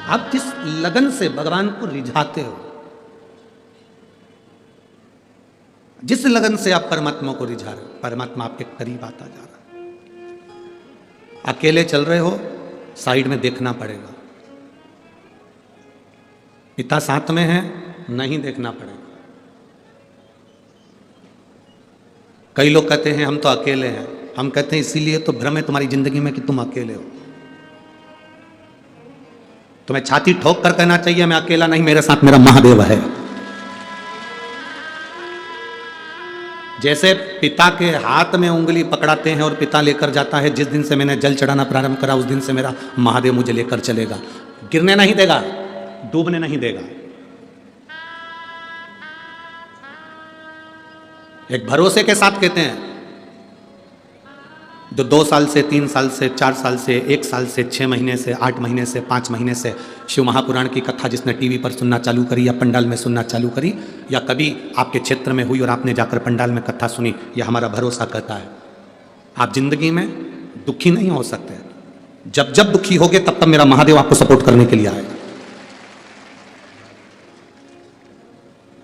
आप जिस लगन से भगवान को रिझाते हो, जिस लगन से आप परमात्मा को रिझा रहे हो, परमात्मा आपके करीब आता जा रहा है। अकेले चल रहे हो, साइड में देखना पड़ेगा। पिता साथ में है, नहीं देखना पड़ेगा। कई लोग कहते हैं हम तो अकेले हैं। हम कहते हैं इसीलिए तो भ्रम है तुम्हारी जिंदगी में कि तुम अकेले हो। तुम्हें छाती ठोक कर कहना चाहिए मैं अकेला नहीं, मेरे साथ मेरा महादेव है। जैसे पिता के हाथ में उंगली पकड़ाते हैं और पिता लेकर जाता है, जिस दिन से मैंने जल चढ़ाना प्रारंभ करा उस दिन से मेरा महादेव मुझे लेकर चलेगा, गिरने नहीं देगा, डूबने नहीं देगा। एक भरोसे के साथ कहते हैं। जो 2 साल से 3 साल से 4 साल से 1 साल से 6 महीने से 8 महीने से 5 महीने से शिव महापुराण की कथा जिसने टीवी पर सुनना चालू करी या पंडाल में सुनना चालू करी या कभी आपके क्षेत्र में हुई और आपने जाकर पंडाल में कथा सुनी, यह हमारा भरोसा कहता है आप जिंदगी में दुखी नहीं हो सकते। जब जब दुखी होगे तब तब मेरा महादेव आपको सपोर्ट करने के लिए आएगा।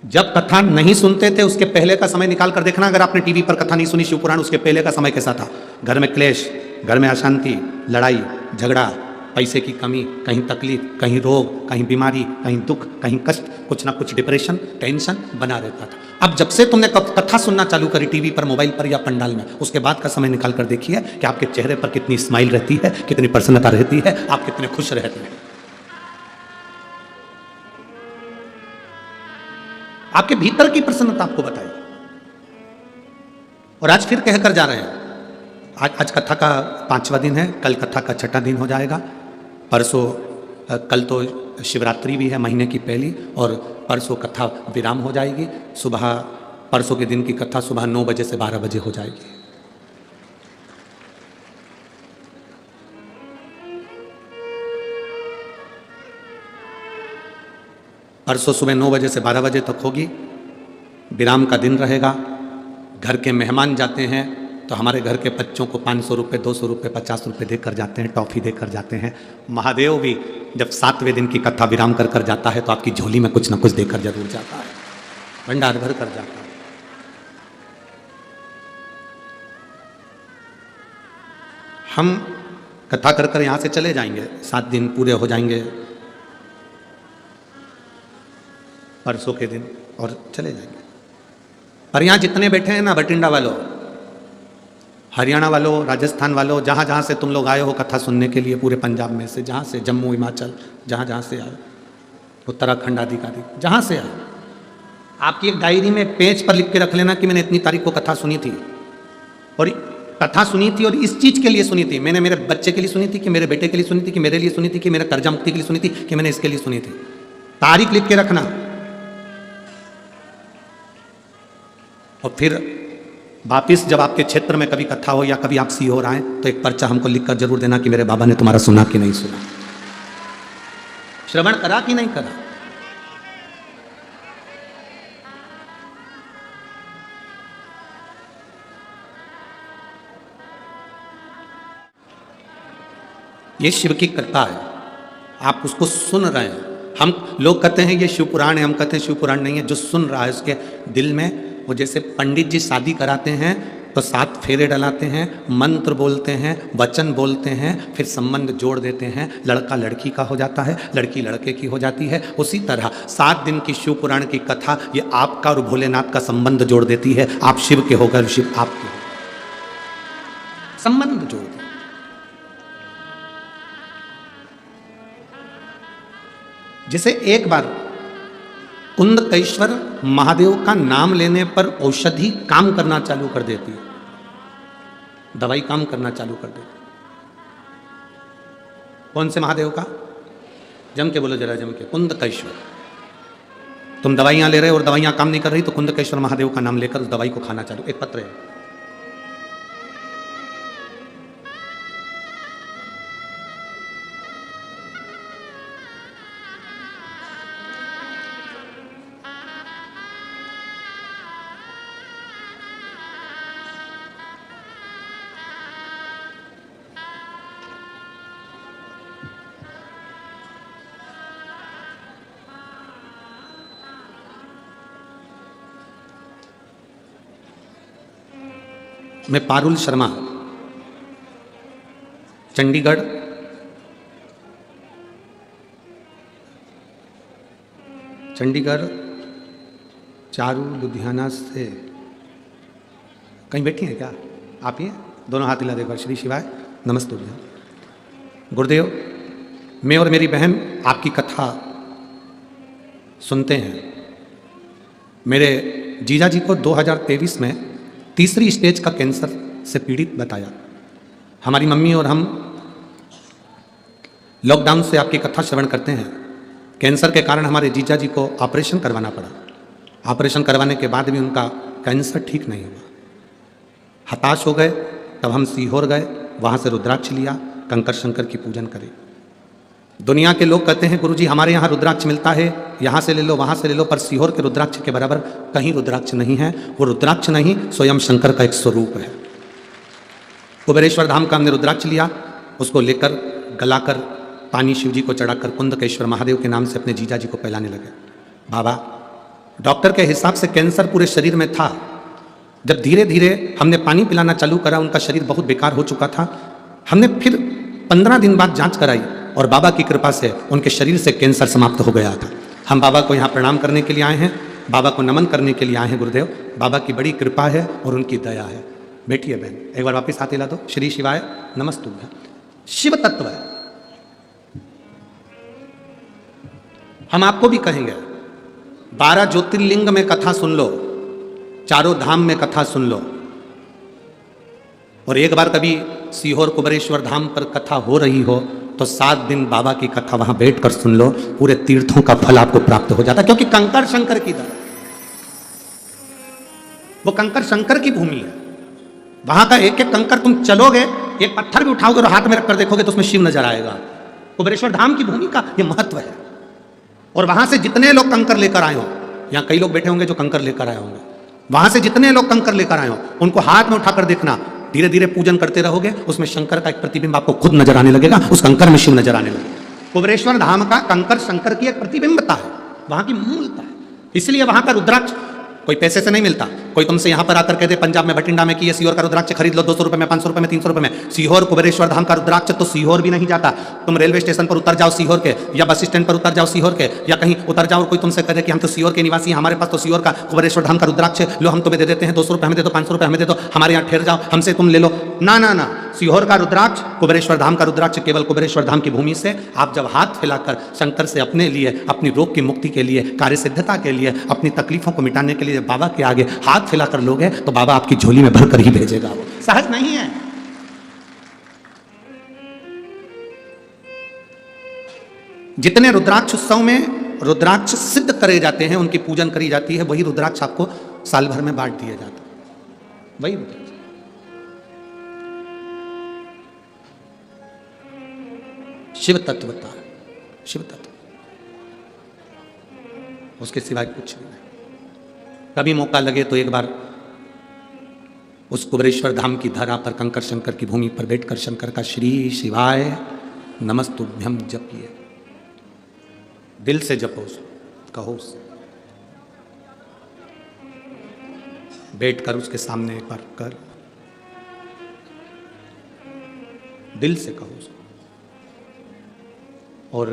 जब कथा नहीं सुनते थे उसके पहले का समय निकाल कर देखना। अगर आपने टीवी पर कथा नहीं सुनी शिव पुराण, उसके पहले का समय कैसा था? घर में क्लेश, घर में अशांति, लड़ाई झगड़ा, पैसे की कमी, कहीं तकलीफ, कहीं रोग, कहीं बीमारी, कहीं दुख, कहीं कष्ट, कुछ ना कुछ डिप्रेशन, टेंशन बना रहता था। अब जब से तुमने कथा सुनना चालू करी टीवी पर, मोबाइल पर या पंडाल में, उसके बाद का समय निकाल कर देखिए कि आपके चेहरे पर कितनी स्माइल रहती है, कितनी प्रसन्नता रहती है, आप कितने खुश रहते हैं। आपके भीतर की प्रसन्नता आपको बताइए। और आज फिर कहकर जा रहे हैं, आज कथा का 5वां दिन है, कल कथा का 6ठा दिन हो जाएगा। परसों, कल तो शिवरात्रि भी है महीने की पहली, और परसों कथा विराम हो जाएगी। सुबह परसों के दिन की कथा सुबह 9 बजे से 12 बजे हो जाएगी। परसों सुबह 9 बजे से 12 बजे तक होगी। विराम का दिन रहेगा। घर के मेहमान जाते हैं तो हमारे घर के बच्चों को 500 रुपये, 200 रुपये, 50 रुपये देकर जाते हैं, टॉफ़ी देकर जाते हैं। महादेव भी जब 7वें दिन की कथा विराम कर कर जाता है तो आपकी झोली में कुछ ना कुछ देकर जरूर जाता है, भंडार भर कर जाता है। हम कथा कर कर यहाँ से चले जाएंगे, 7 दिन पूरे हो जाएंगे परसों के दिन और चले जाएंगे। पर यहाँ जितने बैठे हैं ना, बठिंडा वालों, हरियाणा वालों, राजस्थान वालों, जहाँ जहाँ से तुम लोग आए हो कथा सुनने के लिए, पूरे पंजाब में से, जहाँ से, जम्मू, हिमाचल, जहाँ जहाँ से आए, उत्तराखंड आदि का आदि, जहाँ से आए, आपकी एक डायरी में पेज पर लिख के रख लेना कि मैंने इतनी तारीख को कथा सुनी थी, और कथा सुनी थी और इस चीज़ के लिए सुनी थी। मैंने मेरे बच्चे के लिए सुनी थी, कि मेरे बेटे के लिए सुनी थी, कि मेरे लिए सुनी थी, कि मेरे कर्जा मुक्ति के लिए सुनी थी, कि मैंने इसके लिए सुनी थी। तारीख लिख के रखना। और फिर वापिस जब आपके क्षेत्र में कभी कथा हो या कभी आप सीहोर आए तो एक पर्चा हमको लिखकर जरूर देना कि मेरे बाबा ने तुम्हारा सुना कि नहीं सुना, श्रवण करा कि नहीं करा। ये शिव की कृपा है, आप उसको सुन रहे हैं। हम लोग कहते हैं ये शिव पुराण है, हम कहते हैं शिव पुराण नहीं है। जो सुन रहा है उसके दिल में, वो जैसे पंडित जी शादी कराते हैं तो 7 फेरे डलाते हैं, मंत्र बोलते हैं, वचन बोलते हैं, फिर संबंध जोड़ देते हैं। लड़का लड़की का हो जाता है, लड़की लड़के की हो जाती है। उसी तरह 7 दिन की शिव पुराण की कथा ये आपका और भोलेनाथ का संबंध जोड़ देती है। आप शिव के होकर शिव आपके हो, संबंध जोड़ देती। जैसे एक बार कुंदकेश्वर महादेव का नाम लेने पर औषधि काम करना चालू कर देती है, दवाई काम करना चालू कर देती। कौन से महादेव का? जम के बोलो जरा, जम के। कुंदकेश्वर। तुम दवाइयां ले रहे हो और दवाइयां काम नहीं कर रही तो कुंदकेश्वर महादेव का नाम लेकर उस दवाई को खाना चालू। एक पत्र है, मैं पारुल शर्मा, चंडीगढ़, चारू लुधियाना से। कहीं बैठी हैं क्या आप? ही दोनों हाथ हिला देकर। श्री शिवाय, नमस्ते गुरुदेव। मैं और मेरी बहन आपकी कथा सुनते हैं। मेरे जीजा जी को 2023 में तीसरी स्टेज का कैंसर से पीड़ित बताया। हमारी मम्मी और हम लॉकडाउन से आपकी कथा श्रवण करते हैं। कैंसर के कारण हमारे जीजा जी को ऑपरेशन करवाना पड़ा। ऑपरेशन करवाने के बाद भी उनका कैंसर ठीक नहीं हुआ। हताश हो गए, तब हम सीहोर गए, वहाँ से रुद्राक्ष लिया, कंकर शंकर की पूजन करें। दुनिया के लोग कहते हैं गुरुजी हमारे यहाँ रुद्राक्ष मिलता है, यहाँ से ले लो वहाँ से ले लो, पर सीहोर के रुद्राक्ष के बराबर कहीं रुद्राक्ष नहीं है। वो रुद्राक्ष नहीं, स्वयं शंकर का एक स्वरूप है। कुबेरेश्वर धाम का हमने रुद्राक्ष लिया, उसको लेकर गलाकर पानी शिव जी को चढ़ाकर कुंदकेश्वर महादेव के नाम से अपने जीजा जी को पिलाने लगे। बाबा, डॉक्टर के हिसाब से कैंसर पूरे शरीर में था। जब धीरे धीरे हमने पानी पिलाना चालू करा, उनका शरीर बहुत बेकार हो चुका था। हमने फिर 15 दिन बाद जांच कराई और बाबा की कृपा से उनके शरीर से कैंसर समाप्त हो गया था। हम बाबा को यहाँ प्रणाम करने के लिए आए हैं, बाबा को नमन करने के लिए आए हैं। गुरुदेव, बाबा की बड़ी कृपा है और उनकी दया है। बैठिए बहन, एक बार वापिस हाथ हिला दो। श्री शिवाय, नमस्तुभ्यं। शिव तत्व है। हम आपको भी कहेंगे 12 ज्योतिर्लिंग में कथा सुन लो, चारों धाम में कथा सुन लो, और एक बार कभी सीहोर कुबेरेश्वर धाम पर कथा हो रही हो तो 7 दिन बाबा की कथा वहां बैठकर सुन लो, पूरे तीर्थों का फल आपको प्राप्त हो जाता। क्योंकि कंकर शंकर की दर, वो कंकर शंकर की भूमि है। वहां का एक एक कंकर तुम चलोगे, एक पत्थर भी उठाओगे और हाथ में रखकर देखोगे तो उसमें शिव नजर आएगा। कुबेरेश्वर धाम की भूमि का यह महत्व है। और वहां से जितने लोग कंकर लेकर आए हो, यहां कई लोग बैठे होंगे जो कंकर लेकर आए होंगे, वहां से जितने लोग कंकर लेकर आए हो उनको हाथ में उठाकर देखना, धीरे धीरे पूजन करते रहोगे, उसमें शंकर का एक प्रतिबिंब आपको खुद नजर आने लगेगा, उस कंकर में शिव नजर आने लगेगा। कुबेरेश्वर धाम का कंकर शंकर की एक प्रतिबिंबता है, वहां की मूलता है। इसलिए वहां का रुद्राक्ष कोई पैसे से नहीं मिलता। कोई तुमसे यहां पर आकर कहते पंजाब में भटिंडा में कि ये सीहोर का रुद्राक्ष खरीद लो 200 रुपए में, 500 रुपए में, 300 रुपए में। सीहोर कुबेरेश्वर धाम का रुद्राक्ष तो सीहोर भी नहीं जाता। तुम रेलवे स्टेशन पर उतर जाओ सीहोर के, या बस स्टैंड पर उतर जाओ सीहोर के, या कहीं उतर जाओ, कोई तुमसे कहे कि हम तो सीहोर के निवासी हैं, हमारे पास तो सीहोर का कुबेरेश्वर धाम का रुद्राक्ष है, लो हम तुम्हें दे देते हैं, 200 रुपए हमें दे दो, 500 रुपए हमें दे दो, हमारे यहाँ ठहर जाओ, हमसे तुम ले लो। ना ना ना, सीहोर का रुद्राक्ष, कुबेरेश्वर धाम का रुद्राक्ष केवल कुबेरेश्वर धाम की भूमि से आप जब हाथ फैलाकर शंकर से अपने लिए, अपनी रोग की मुक्ति के लिए, कार्य सिद्धता के लिए, अपनी तकलीफों को मिटाने के लिए बाबा के आगे हाथ फैलाकर लोगे तो बाबा आपकी झोली में भरकर ही भेजेगा। वो सहज नहीं है। जितने रुद्राक्ष उत्सव में रुद्राक्ष सिद्ध करे जाते हैं, उनकी पूजन करी जाती है, वही रुद्राक्ष आपको साल भर में बांट दिया जाता है। वही रुद्राक्ष शिव तत्वता है, शिव तत्व, उसके सिवाय कुछ नहीं। कभी मौका लगे तो एक बार उस कुबेरेश्वर धाम की धरा पर, कंकर शंकर की भूमि पर बैठकर शंकर का श्री शिवाय नमस्तुभ्यं जपिए। दिल से जपो, कहो, बैठकर उसके सामने एक बार कर, दिल से कहो। और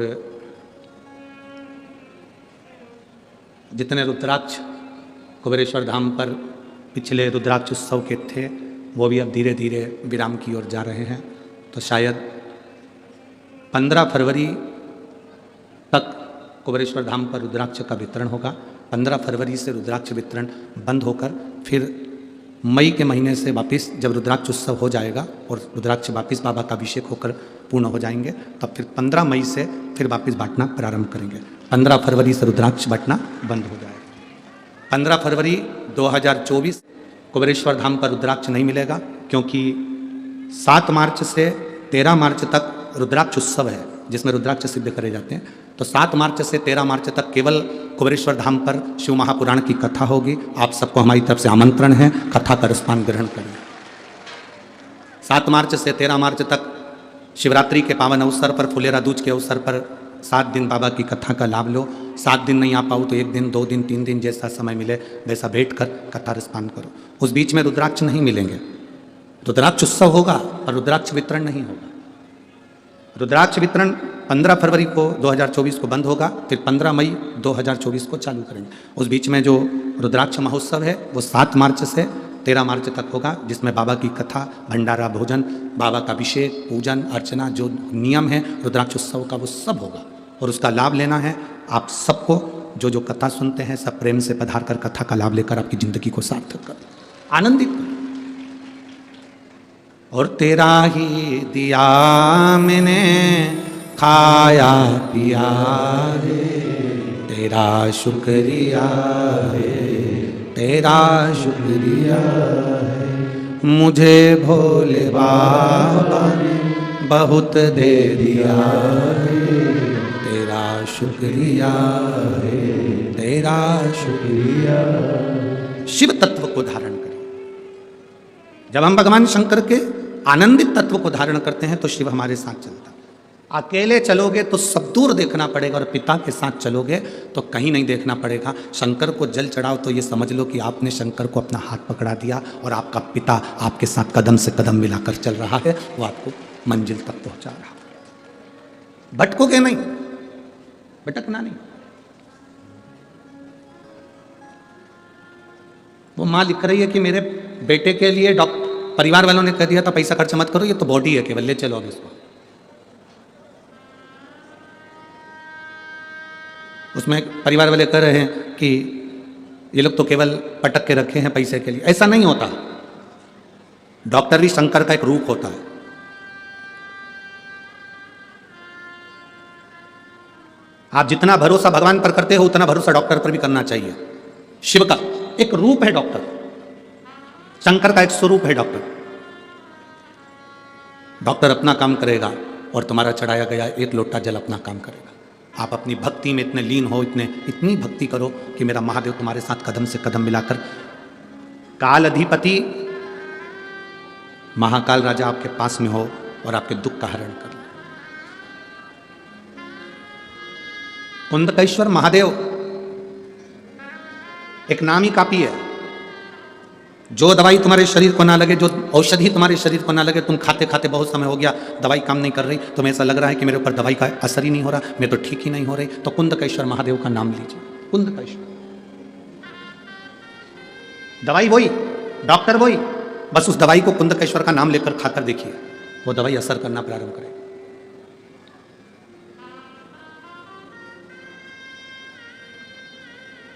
जितने रुद्राक्ष कुबेरेश्वर धाम पर पिछले रुद्राक्ष उत्सव के थे, वो भी अब धीरे धीरे विराम की ओर जा रहे हैं। तो शायद 15 फरवरी तक कुबेरेश्वर धाम पर रुद्राक्ष का वितरण होगा। 15 फरवरी से रुद्राक्ष वितरण बंद होकर फिर मई के महीने से वापस जब रुद्राक्ष उत्सव हो जाएगा और रुद्राक्ष वापस बाबा का अभिषेक होकर पूर्ण हो जाएंगे, तब फिर 15 मई से फिर वापस बांटना प्रारंभ करेंगे। 15 फरवरी से रुद्राक्ष बांटना बंद हो जाएगा। 15 फरवरी 2024 कुबेरेश्वर धाम पर रुद्राक्ष नहीं मिलेगा, क्योंकि 7 मार्च से 13 मार्च तक रुद्राक्ष उत्सव है जिसमें रुद्राक्ष सिद्ध करे जाते हैं। तो 7 मार्च से 13 मार्च तक केवल कुबेरेश्वर धाम पर शिव महापुराण की कथा होगी। आप सबको हमारी तरफ से आमंत्रण है, कथा का रसपान ग्रहण करें। 7 मार्च से 13 मार्च तक शिवरात्रि के पावन अवसर पर, फुलेरा दूज के अवसर पर 7 दिन बाबा की कथा का लाभ लो। 7 दिन नहीं आ पाओ तो 1 दिन, 2 दिन, 3 दिन, जैसा समय मिले वैसा बैठ कर कथा रसपान करो। उस बीच में रुद्राक्ष नहीं मिलेंगे। रुद्राक्ष उत्सव होगा और रुद्राक्ष वितरण नहीं होगा। रुद्राक्ष वितरण 15 फरवरी को 2024 को बंद होगा, फिर 15 मई 2024 को चालू करेंगे। उस बीच में जो रुद्राक्ष महोत्सव है वो 7 मार्च से 13 मार्च तक होगा, जिसमें बाबा की कथा, भंडारा, भोजन, बाबा का अभिषेक, पूजन अर्चना, जो नियम है रुद्राक्ष उत्सव का वो सब होगा। और उसका लाभ लेना है आप सबको। जो जो कथा सुनते हैं सब प्रेम से पधार कर कथा का लाभ लेकर आपकी जिंदगी को सार्थक कर, आनंदित कर। और तेरा ही दिया मैंने खाया पिया है, तेरा शुक्रिया है, तेरा शुक्रिया है, मुझे भोले बाबा ने बहुत दे दिया है, तेरा शुक्रिया है, तेरा शुक्रिया। शिव तत्व को धारण करें। जब हम भगवान शंकर के आनंदित तत्व को धारण करते हैं तो शिव हमारे साथ चलता है। अकेले चलोगे तो सब दूर देखना पड़ेगा, और पिता के साथ चलोगे तो कहीं नहीं देखना पड़ेगा। शंकर को जल चढ़ाओ तो ये समझ लो कि आपने शंकर को अपना हाथ पकड़ा दिया और आपका पिता आपके साथ कदम से कदम मिलाकर चल रहा है, वो आपको मंजिल तक पहुंचा रहा है। भटकोगे नहीं, भटकना नहीं। वो माँ लिख रही है कि मेरे बेटे के लिए डॉक्टर परिवार वालों ने कह दिया था पैसा खर्च मत करो, ये तो बॉडी है केवल, ले चलो अब इसको। उसमें परिवार वाले कह रहे हैं कि ये लोग तो केवल पटक के रखे हैं पैसे के लिए। ऐसा नहीं होता। डॉक्टर भी शंकर का एक रूप होता है। आप जितना भरोसा भगवान पर करते हो उतना भरोसा डॉक्टर पर भी करना चाहिए। शिव का एक रूप है डॉक्टर, शंकर का एक स्वरूप है डॉक्टर। डॉक्टर अपना काम करेगा और तुम्हारा चढ़ाया गया एक लोटा जल अपना काम करेगा। आप अपनी भक्ति में इतने लीन हो, इतनी भक्ति करो कि मेरा महादेव तुम्हारे साथ कदम से कदम मिलाकर, काल अधिपति महाकाल राजा आपके पास में हो और आपके दुख का हरण कर। कुंदकेश्वर महादेव एक नाम ही काफी है। जो दवाई तुम्हारे शरीर को ना लगे, जो औषधि तुम्हारे शरीर को ना लगे, तुम खाते खाते बहुत समय हो गया दवाई काम नहीं कर रही, तुम्हें ऐसा लग रहा है कि मेरे ऊपर दवाई का असर ही नहीं हो रहा, मैं तो ठीक ही नहीं हो रही, तो कुंदकेश्वर महादेव का नाम लीजिए। कुंदकेश्वर दवाई वही, डॉक्टर वही, बस उस दवाई को कुंदकेश्वर का नाम लेकर खाकर देखिए, वो दवाई असर करना प्रारंभ करेगी।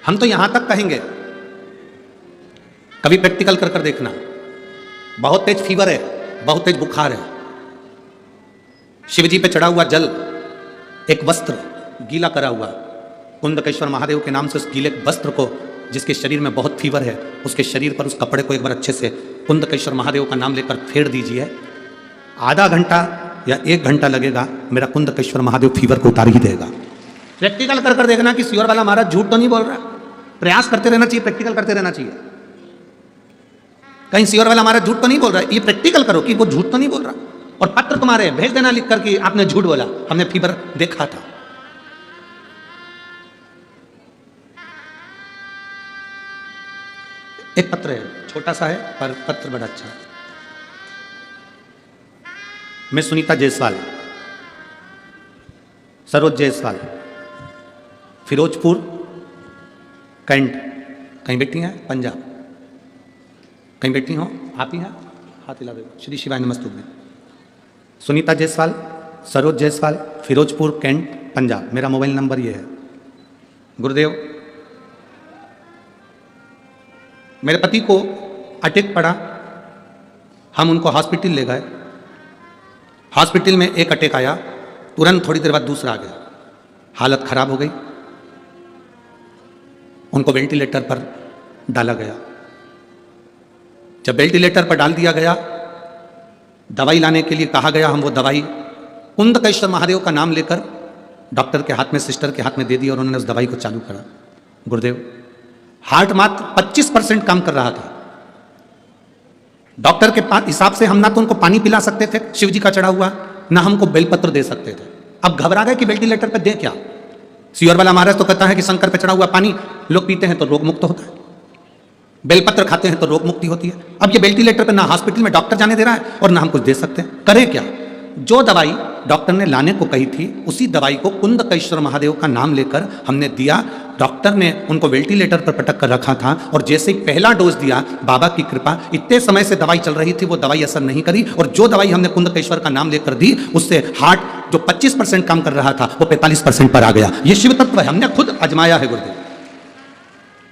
हम तो यहां तक कहेंगे, कभी प्रैक्टिकल कर देखना। बहुत तेज फीवर है, बहुत तेज बुखार है, शिव जी पे चढ़ा हुआ जल, एक वस्त्र गीला करा हुआ, कुंदकेश्वर महादेव के नाम से उस गीले वस्त्र को, जिसके शरीर में बहुत फीवर है, उसके शरीर पर उस कपड़े को एक बार अच्छे से कुंदकेश्वर महादेव का नाम लेकर फेर दीजिए। आधा घंटा या 1 घंटा लगेगा, मेरा कुंदकेश्वर महादेव फीवर को उतार ही देगा। प्रैक्टिकल कर देखना कि सीवर वाला महाराज झूठ तो नहीं बोल रहा। प्रयास करते रहना चाहिए, प्रैक्टिकल करते रहना चाहिए। कहीं सीवर वाला महाराज झूठ तो नहीं बोल रहा है, ये प्रैक्टिकल करो कि वो झूठ तो नहीं बोल रहा। और पत्र तुम्हारे भेज देना लिख कर कि आपने झूठ बोला, हमने फीवर देखा था। एक पत्र है, छोटा सा है पर पत्र बड़ा अच्छा है। मैं सुनीता जायसवाल, सरोज जायसवाल, फिरोजपुर कैंट, कहीं बैठी हैं पंजाब, कहीं बैठी हो आप ही हैं, हाथ हिला दो। श्री शिवाय नमस्तुभ्यं। सुनीता जायसवाल, सरोज जायसवाल, फिरोजपुर कैंट, पंजाब। मेरा मोबाइल नंबर ये है। गुरुदेव, मेरे पति को अटैक पड़ा, हम उनको हॉस्पिटल ले गए। हॉस्पिटल में एक अटैक आया, तुरंत थोड़ी देर बाद दूसरा आ गया, हालत खराब हो गई, उनको वेंटिलेटर पर डाला गया। जब वेंटिलेटर पर डाल दिया गया, दवाई लाने के लिए कहा गया, हम वो दवाई कुंदकेश्वर महादेव का नाम लेकर डॉक्टर के हाथ में, सिस्टर के हाथ में दे दी और उन्होंने उस दवाई को चालू करा। गुरुदेव, हार्ट मात्र 25% काम कर रहा था। डॉक्टर के हिसाब से हम ना तो उनको पानी पिला सकते थे शिव जी का चढ़ा हुआ, ना हमको बेलपत्र दे सकते थे। अब घबरा गए कि वेंटिलेटर पर दें क्या। सीवर वाला महाराज तो कहता है कि शंकर पे चढ़ा हुआ पानी लोग पीते हैं तो रोग मुक्त होता है। बेलपत्र खाते हैं तो रोग मुक्ति होती है। अब ये वेंटिलेटर पे ना हॉस्पिटल में डॉक्टर जाने दे रहा है और ना हम कुछ दे सकते हैं, करें क्या? जो दवाई डॉक्टर ने लाने को कही थी उसी दवाई को कुंदकेश्वर महादेव का नाम लेकर हमने दिया। डॉक्टर ने उनको वेंटिलेटर पर पटक कर रखा था और जैसे ही पहला डोज दिया, बाबा की कृपा, इतने समय से दवाई चल रही थी, वो दवाई असर नहीं करी और जो दवाई हमने कुंदकेश्वर का नाम लेकर दी उससे हार्ट जो 25% काम कर रहा था वो 45% पर आ गया। ये शिव तत्व है, हमने खुद आजमाया है गुरुदेव।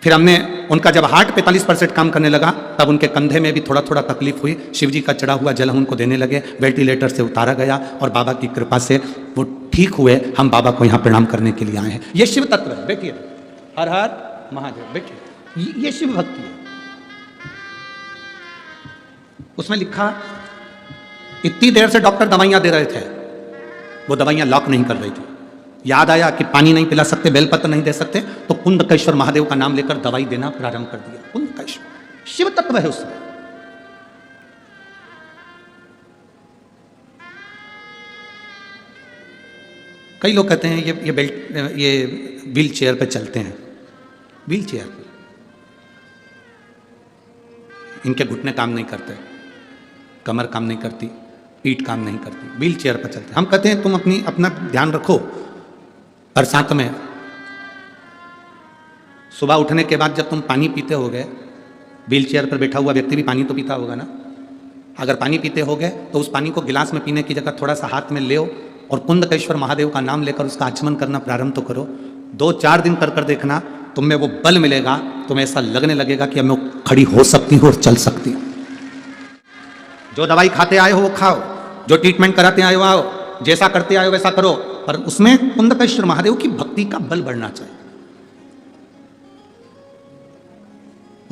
फिर हमने उनका जब हार्ट 45% काम करने लगा तब उनके कंधे में भी थोड़ा थोड़ा तकलीफ हुई। शिव जी का चढ़ा हुआ जल हम उनको देने लगे, वेंटिलेटर से उतारा गया और बाबा की कृपा से वो ठीक हुए। हम बाबा को यहाँ प्रणाम करने के लिए आए हैं। ये शिव तत्व है। बैठिए, हर हर महादेव, बैठिए। ये शिव भक्ति है। उसमें लिखा, इतनी देर से डॉक्टर दवाइयां दे रहे थे, वो दवाइयां लॉक नहीं कर रही थी। याद आया कि पानी नहीं पिला सकते, बेलपत्र नहीं दे सकते, तो कुंदकेश्वर महादेव का नाम लेकर दवाई देना प्रारंभ कर दिया। कुंदकेश्वर शिव तत्व है उसमें। कई लोग कहते हैं ये व्हील चेयर पे चलते हैं। व्हील चेयर पे इनके घुटने काम नहीं करते, कमर काम नहीं करती, पीठ काम नहीं करती, व्हील चेयर पर चलते। हम कहते हैं तुम अपना ध्यान रखो। बरसात में सुबह उठने के बाद जब तुम पानी पीते होगे, व्हील चेयर पर बैठा हुआ व्यक्ति भी पानी तो पीता होगा ना। अगर पानी पीते होगे तो उस पानी को गिलास में पीने की जगह थोड़ा सा हाथ में ले और कुंदकेश्वर महादेव का नाम लेकर उसका आचमन करना प्रारंभ तो करो। 2-4 दिन कर देखना, तुम में वो बल मिलेगा। तुम्हें ऐसा लगने लगेगा कि मैं खड़ी हो सकती हूँ और चल सकती हूँ। जो दवाई खाते आए हो वो खाओ, जो ट्रीटमेंट कराते आए हो आओ, जैसा करते आए हो वैसा करो, पर उसमें कुंदकेश्वर महादेव की भक्ति का बल बढ़ना चाहिए।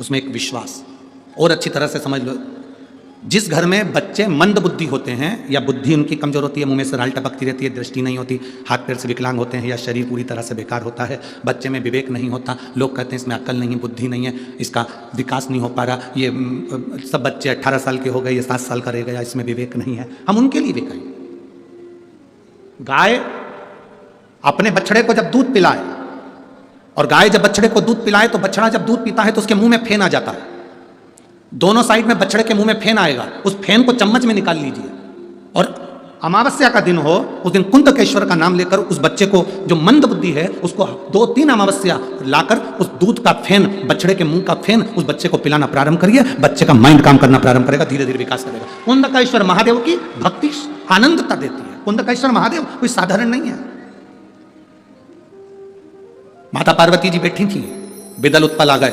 उसमें एक विश्वास। और अच्छी तरह से समझ लो, जिस घर में बच्चे मंद बुद्धि होते हैं या बुद्धि उनकी कमजोर होती है, मुंह में से राल टपकती रहती है, दृष्टि नहीं होती, हाथ पैर से विकलांग होते हैं या शरीर पूरी तरह से बेकार होता है, बच्चे में विवेक नहीं होता, लोग कहते हैं इसमें अक्ल नहीं, बुद्धि नहीं है, इसका विकास नहीं हो पा रहा, ये सब बच्चे 18 साल के हो गए, ये 7 साल का रह गया, इसमें विवेक नहीं है, हम उनके लिए भी कहें। गाय अपने बछड़े को जब दूध पिलाए, और गाय जब बछड़े को दूध पिलाए तो बछड़ा जब दूध पीता है तो उसके मुंह में फेन आ जाता है। दोनों साइड में बछड़े के मुंह में फेन आएगा, उस फेन को चम्मच में निकाल लीजिए और अमावस्या का दिन हो, उस दिन कुंदकेश्वर का नाम लेकर उस बच्चे को, जो मंद बुद्धि है, उसको 2-3 अमावस्या लाकर उस दूध का फेन, बछड़े के मुंह का फेन उस बच्चे को पिलाना प्रारंभ करिए। बच्चे का माइंड काम करना प्रारंभ करेगा, धीरे धीरे विकास करेगा। कुंदकेश्वर महादेव की भक्ति आनंदता देती है। कुंदकेश्वर महादेव कोई साधारण नहीं है। माता पार्वती जी बैठी थी, बिदल उत्पल आ गए।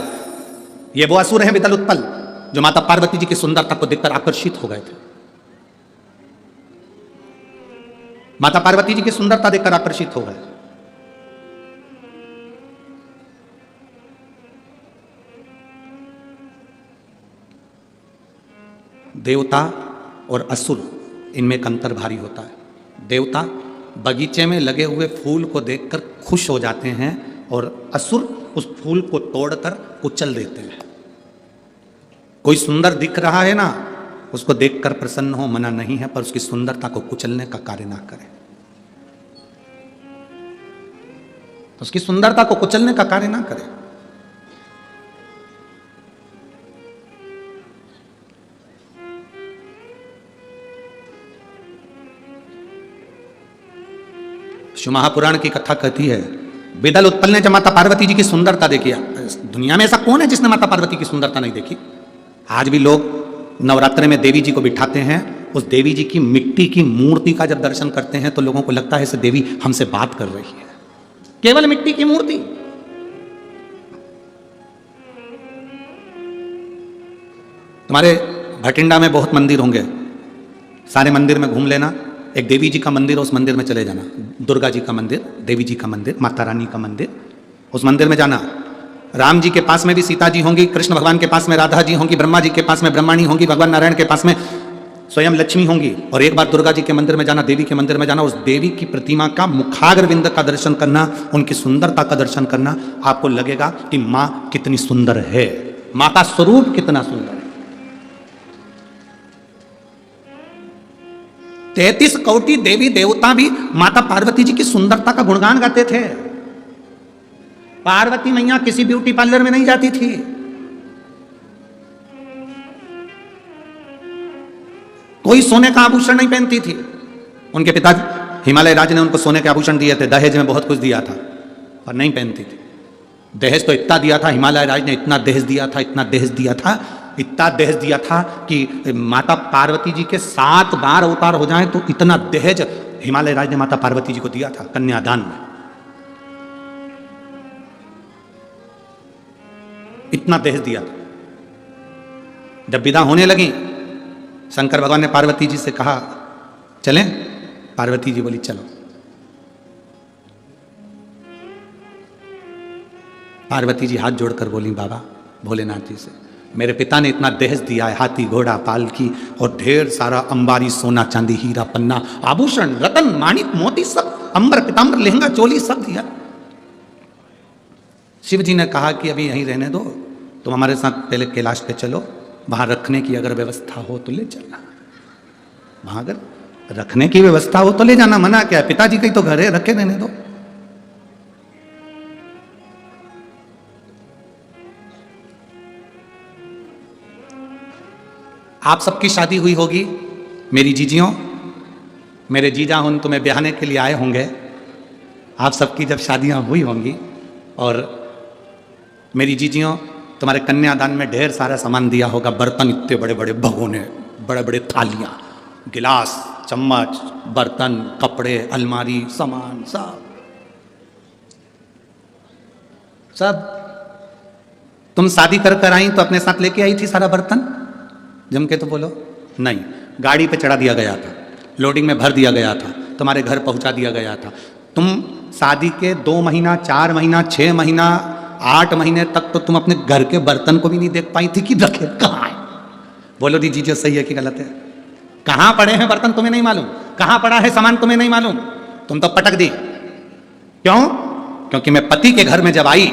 ये वो असुर हैं बिदल उत्पल जो माता पार्वती जी की सुंदरता को देखकर आकर्षित हो गए थे। माता पार्वती जी की सुंदरता देखकर आकर्षित हो गए। देवता और असुर, इनमें एक अंतर भारी होता है। देवता बगीचे में लगे हुए फूल को देखकर खुश हो जाते हैं और असुर उस फूल को तोड़कर कुचल देते हैं। कोई सुंदर दिख रहा है ना, उसको देखकर प्रसन्न हो, मना नहीं है, पर उसकी सुंदरता को कुचलने का कार्य ना करें। उसकी सुंदरता को कुचलने का कार्य ना करें। शिव महापुराण की कथा कहती है, बिदल उत्पल ने जब माता पार्वती जी की सुंदरता देखी, दुनिया में ऐसा कौन है जिसने माता पार्वती की सुंदरता नहीं देखी? आज भी लोग नवरात्रि में देवी जी को बिठाते हैं, उस देवी जी की मिट्टी की मूर्ति का जब दर्शन करते हैं तो लोगों को लगता है जैसे देवी हमसे बात कर रही है। केवल मिट्टी की मूर्ति। तुम्हारे भटिंडा में बहुत मंदिर होंगे, सारे मंदिर में घूम लेना, एक देवी जी का मंदिर, उस मंदिर में चले जाना। दुर्गा जी का मंदिर, देवी जी का मंदिर, माता रानी का मंदिर, उस मंदिर में जाना। राम जी के पास में भी सीता जी होंगी, कृष्ण भगवान के पास में राधा जी होंगी, ब्रह्मा जी के पास में ब्रह्माणी होंगी, भगवान नारायण के पास में स्वयं लक्ष्मी होंगी। और एक बार दुर्गा जी के मंदिर में जाना, देवी के मंदिर में जाना, उस देवी की प्रतिमा का मुखाग्रविंद का दर्शन करना, उनकी सुंदरता का दर्शन करना, आपको लगेगा कि माँ कितनी सुंदर है, माँ का स्वरूप कितना सुंदर है। 33 कोटि देवी देवता भी माता पार्वती जी की सुंदरता का गुणगान गाते थे। पार्वती मैया किसी ब्यूटी पार्लर में नहीं जाती थी, कोई सोने का आभूषण नहीं पहनती थी। उनके पिता हिमालय राज ने उनको सोने के आभूषण दिए थे, दहेज में बहुत कुछ दिया था, पर नहीं पहनती थी। दहेज तो इतना दिया था, हिमालय राज ने इतना दहेज दिया था, इतना दहेज दिया था, इतना दहेज दिया था कि माता पार्वती जी के 7 बार अवतार हो जाएं तो इतना दहेज हिमालय राज ने माता पार्वती जी को दिया था कन्यादान में। इतना दहेज दिया था। जब विदा होने लगी, शंकर भगवान ने पार्वती जी से कहा चलें? पार्वती जी बोली चलो। पार्वती जी हाथ जोड़कर बोली बाबा भोलेनाथ जी से, मेरे पिता ने इतना दहेज दिया है, हाथी घोड़ा पालकी और ढेर सारा अंबारी सोना चांदी हीरा पन्ना आभूषण रतन माणिक मोती सब, अंबर पिताम्बर लहंगा चोली सब दिया। शिव जी ने कहा कि अभी यहीं रहने दो, तुम हमारे साथ पहले कैलाश पे चलो, वहां रखने की अगर व्यवस्था हो तो ले चलना, वहां अगर रखने की व्यवस्था हो तो ले जाना, मना क्या है, पिताजी कहीं तो घर है, रखे रहने दो। आप सबकी शादी हुई होगी, मेरी जीजियों, मेरे जीजा उन तुम्हें ब्याहने के लिए आए होंगे, आप सबकी जब शादियां हुई होंगी और मेरी जीजियों तुम्हारे कन्यादान में ढेर सारा सामान दिया होगा, बर्तन इतने बड़े बड़े भगोने, बड़े बड़े थालियां, गिलास, चम्मच, बर्तन, कपड़े, अलमारी, सामान सब तुम शादी कर कर आई तो अपने साथ लेके आई थी सारा बर्तन? जम के तो बोलो नहीं, गाड़ी पे चढ़ा दिया गया था, लोडिंग में भर दिया गया था, तुम्हारे घर पहुंचा दिया गया था। तुम शादी के 2 महीना, 4 महीना, 6 महीना, 8 महीने तक तो तुम अपने घर के बर्तन को भी नहीं देख पाई थी कि रखे कहाँ है। बोलो दी जीजो सही है कि गलत है? कहाँ पड़े हैं बर्तन तुम्हें नहीं मालूम, कहाँ पड़ा है सामान तुम्हें नहीं मालूम, तुम तो पटक दी। क्यों? क्योंकि मैं पति के घर में जब आई,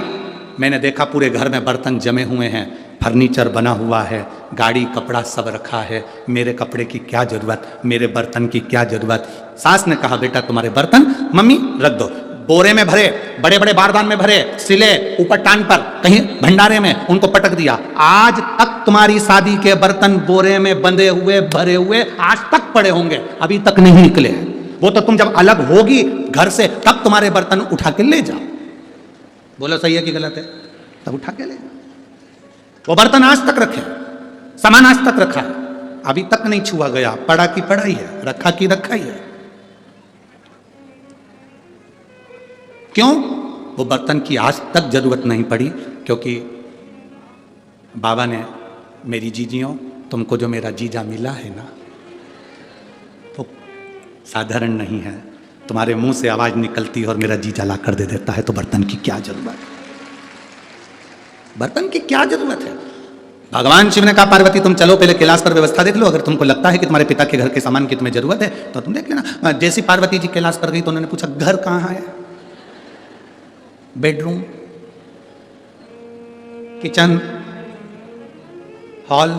मैंने देखा पूरे घर में बर्तन जमे हुए हैं, फर्नीचर बना हुआ है, गाड़ी कपड़ा सब रखा है, मेरे कपड़े की क्या जरूरत, मेरे बर्तन की क्या जरूरत। सास ने कहा बेटा तुम्हारे बर्तन मम्मी रख दो, बोरे में भरे, बड़े बड़े बारदान में भरे, सिले ऊपर टांग पर, कहीं भंडारे में उनको पटक दिया। आज तक तुम्हारी शादी के बर्तन बोरे में बंधे हुए भरे हुए आज तक पड़े होंगे, अभी तक नहीं निकले हैं। वो तो तुम जब अलग होगी घर से तब तुम्हारे बर्तन उठा के ले जाओ। बोलो सही है कि गलत है? तब उठा के ले जाओ। वो बर्तन आज तक रखे, सामान आज तक रखा है, अभी तक नहीं छुआ गया, पड़ा की पड़ा ही है, रखा की रखा ही है। क्यों? वो बर्तन की आज तक जरूरत नहीं पड़ी, क्योंकि बाबा ने, मेरी जीजियों, तुमको जो मेरा जीजा मिला है ना, वो साधारण नहीं है। तुम्हारे मुंह से आवाज निकलती है और मेरा जीजा ला कर दे देता है, तो बर्तन की क्या जरूरत है? बर्तन की क्या जरूरत है? भगवान शिव ने कहा पार्वती तुम चलो पहले कैलाश पर व्यवस्था देख लो, अगर तुमको लगता है कि तुम्हारे पिता के घर के सामान की तुम्हें जरूरत है तो तुम देख लेना। जैसी पार्वती जी कैलाश पर गई तो उन्होंने पूछा घर कहाँ है? Bedroom, kitchen, hall.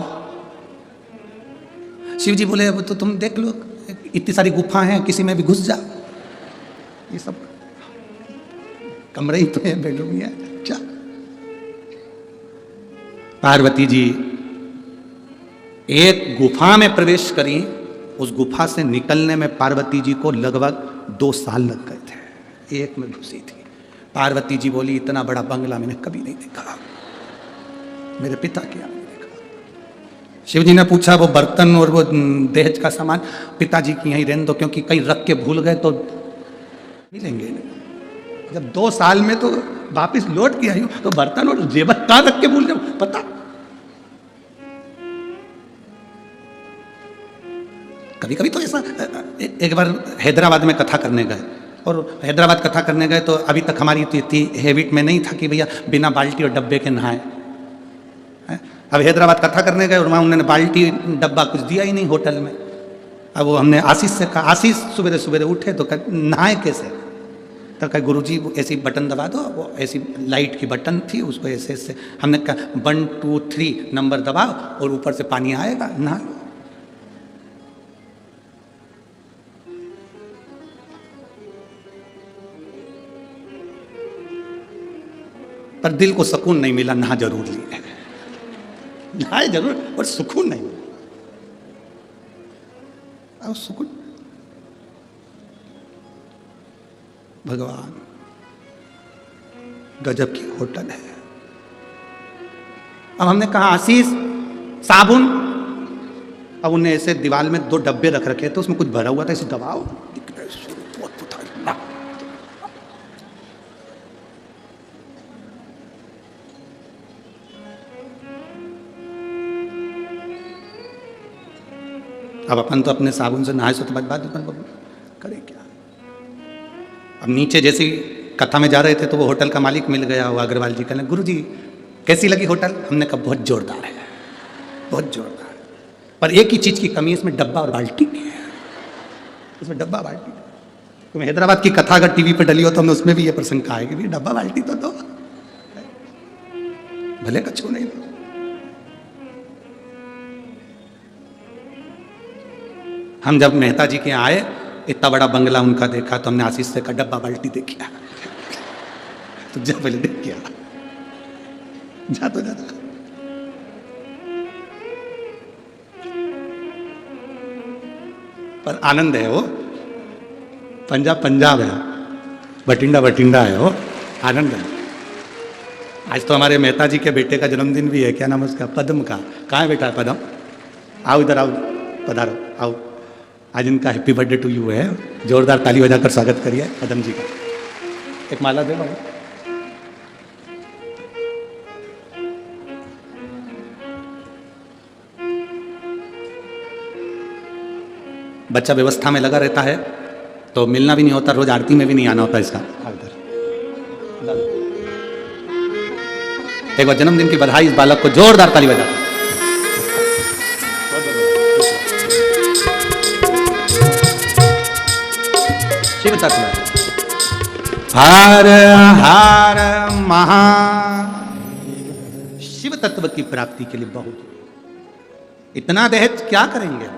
Shiv ji बोले तो तुम देख लो, इतनी सारी गुफा हैं, किसी में भी घुस जा, ये सब कमरे ही तो है, बेडरूम ही है। अच्छा, पार्वती जी एक गुफा में प्रवेश करी, उस गुफा से निकलने में पार्वती जी को लगभग 2 साल लग गए थे, एक में घुसी थी। पार्वती जी बोली इतना बड़ा बंगला मैंने कभी नहीं देखा, मेरे पिता के यहाँ नहीं देखा। शिव जी ने पूछा वो बर्तन और वो दहेज का सामान पिताजी की यहीं रहने दो, क्योंकि कहीं रख के भूल गए तो मिलेंगे। जब 2 साल में तो वापिस लौट के आई हूं तो बर्तन और जेवर कहाँ रख के भूल जाऊं पता। कभी कभी तो ऐसा, एक बार हैदराबाद में कथा करने गए, और हैदराबाद कथा करने गए तो अभी तक हमारी इतनी हैबिट में नहीं था कि भैया बिना बाल्टी और डब्बे के नहाए। अब हैदराबाद कथा करने गए और वहाँ उन्होंने बाल्टी डब्बा कुछ दिया ही नहीं होटल में। अब वो हमने आशीष से कहा, आशीष सुबह सुबह उठे तो नहाए कैसे? तो कहा गुरुजी वो ऐसी बटन दबा दो, वो ऐसी लाइट की बटन थी, उसको ऐसे ऐसे हमने कहा 1 2 3 नंबर दबाओ और ऊपर से पानी आएगा, नहा लो। पर दिल को सुकून नहीं मिला, नहा जरूर लिया, नहाए जरूर और सुकून नहीं मिला। और सुकून। भगवान, गजब की होटल है। अब हमने कहा आशीष साबुन, अब उन्हें ऐसे दीवार में 2 डब्बे रख रखे थे, उसमें कुछ भरा हुआ था, इसे दबाओ, अब अपन तो अपने साबुन से नहाए, सो तो बात करे क्या। अब नीचे जैसी कथा में जा रहे थे तो वो होटल का मालिक मिल गया, वो अग्रवाल जी कहने, गुरु जी कैसी लगी होटल? हमने कहा बहुत जोरदार है, बहुत जोरदार, पर एक ही चीज की कमी है, इसमें डब्बा और बाल्टी नहीं है, इसमें डब्बा बाल्टी। तो हैदराबाद की कथा अगर टीवी पे डली हो तो हमने उसमें भी ये प्रसंग कहा है कि डब्बा बाल्टी तो दो, भले कछू नहीं दो। हम जब मेहता जी के आए, इतना बड़ा बंगला उनका देखा तो हमने आशीष से कहा डब्बा बाल्टी देखिया, तो जा पहले देख के आ, जा तो जा। पर आनंद है वो, पंजाब पंजाब है, बठिंडा बठिंडा है वो, आनंद है। आज तो हमारे मेहता जी के बेटे का जन्मदिन भी है, क्या नाम है उसका, पद्म का। कहाँ है बेटा पद्म? आओ इधर आओ, पधारो आओ। आज इनका हैप्पी बर्थडे टू यू है, जोरदार ताली बजाकर स्वागत करिए पद्म जी का। एक माला दे भाई। बच्चा व्यवस्था में लगा रहता है तो मिलना भी नहीं होता, रोज आरती में भी नहीं आना होता इसका। एक बार जन्मदिन की बधाई इस बालक को, जोरदार ताली बजा। शिव तत्व हर हर महा, शिव तत्व की प्राप्ति के लिए बहुत, इतना दहेज क्या करेंगे,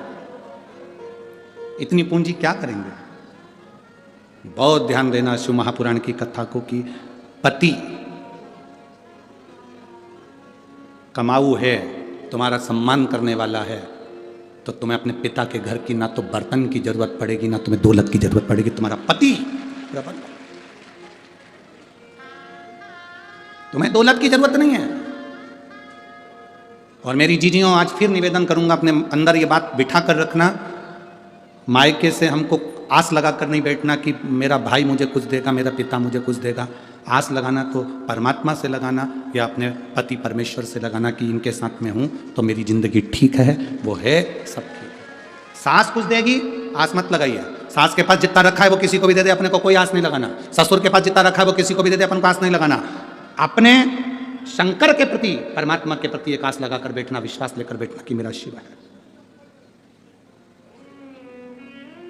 इतनी पूंजी क्या करेंगे। बहुत ध्यान देना शिव महापुराण की कथा को कि पति कमाऊ है, तुम्हारा सम्मान करने वाला है, तो तुम्हें अपने पिता के घर की ना तो बर्तन की जरूरत पड़ेगी, ना तुम्हें दौलत की जरूरत पड़ेगी। तुम्हारा पति, तुम्हें दौलत की जरूरत नहीं है। और मेरी जीजियों, आज फिर निवेदन करूंगा, अपने अंदर ये बात बिठा कर रखना, मायके से हमको आस लगा कर नहीं बैठना कि मेरा भाई मुझे कुछ देगा, मेरा पिता मुझे कुछ देगा। आस लगाना तो परमात्मा से लगाना या अपने पति परमेश्वर से लगाना कि इनके साथ में हूँ तो मेरी जिंदगी ठीक है, वो है सब ठीक। सास कुछ देगी, आस मत लगाइए। सास के पास जितना रखा है वो किसी को भी दे दे, अपने को कोई आस नहीं लगाना। ससुर के पास जितना रखा है वो किसी को भी दे दे, अपन को आस नहीं लगाना। अपने शंकर के प्रति, परमात्मा के प्रति एक आस लगाकर बैठना, विश्वास लेकर बैठना कि मेरा शिव है।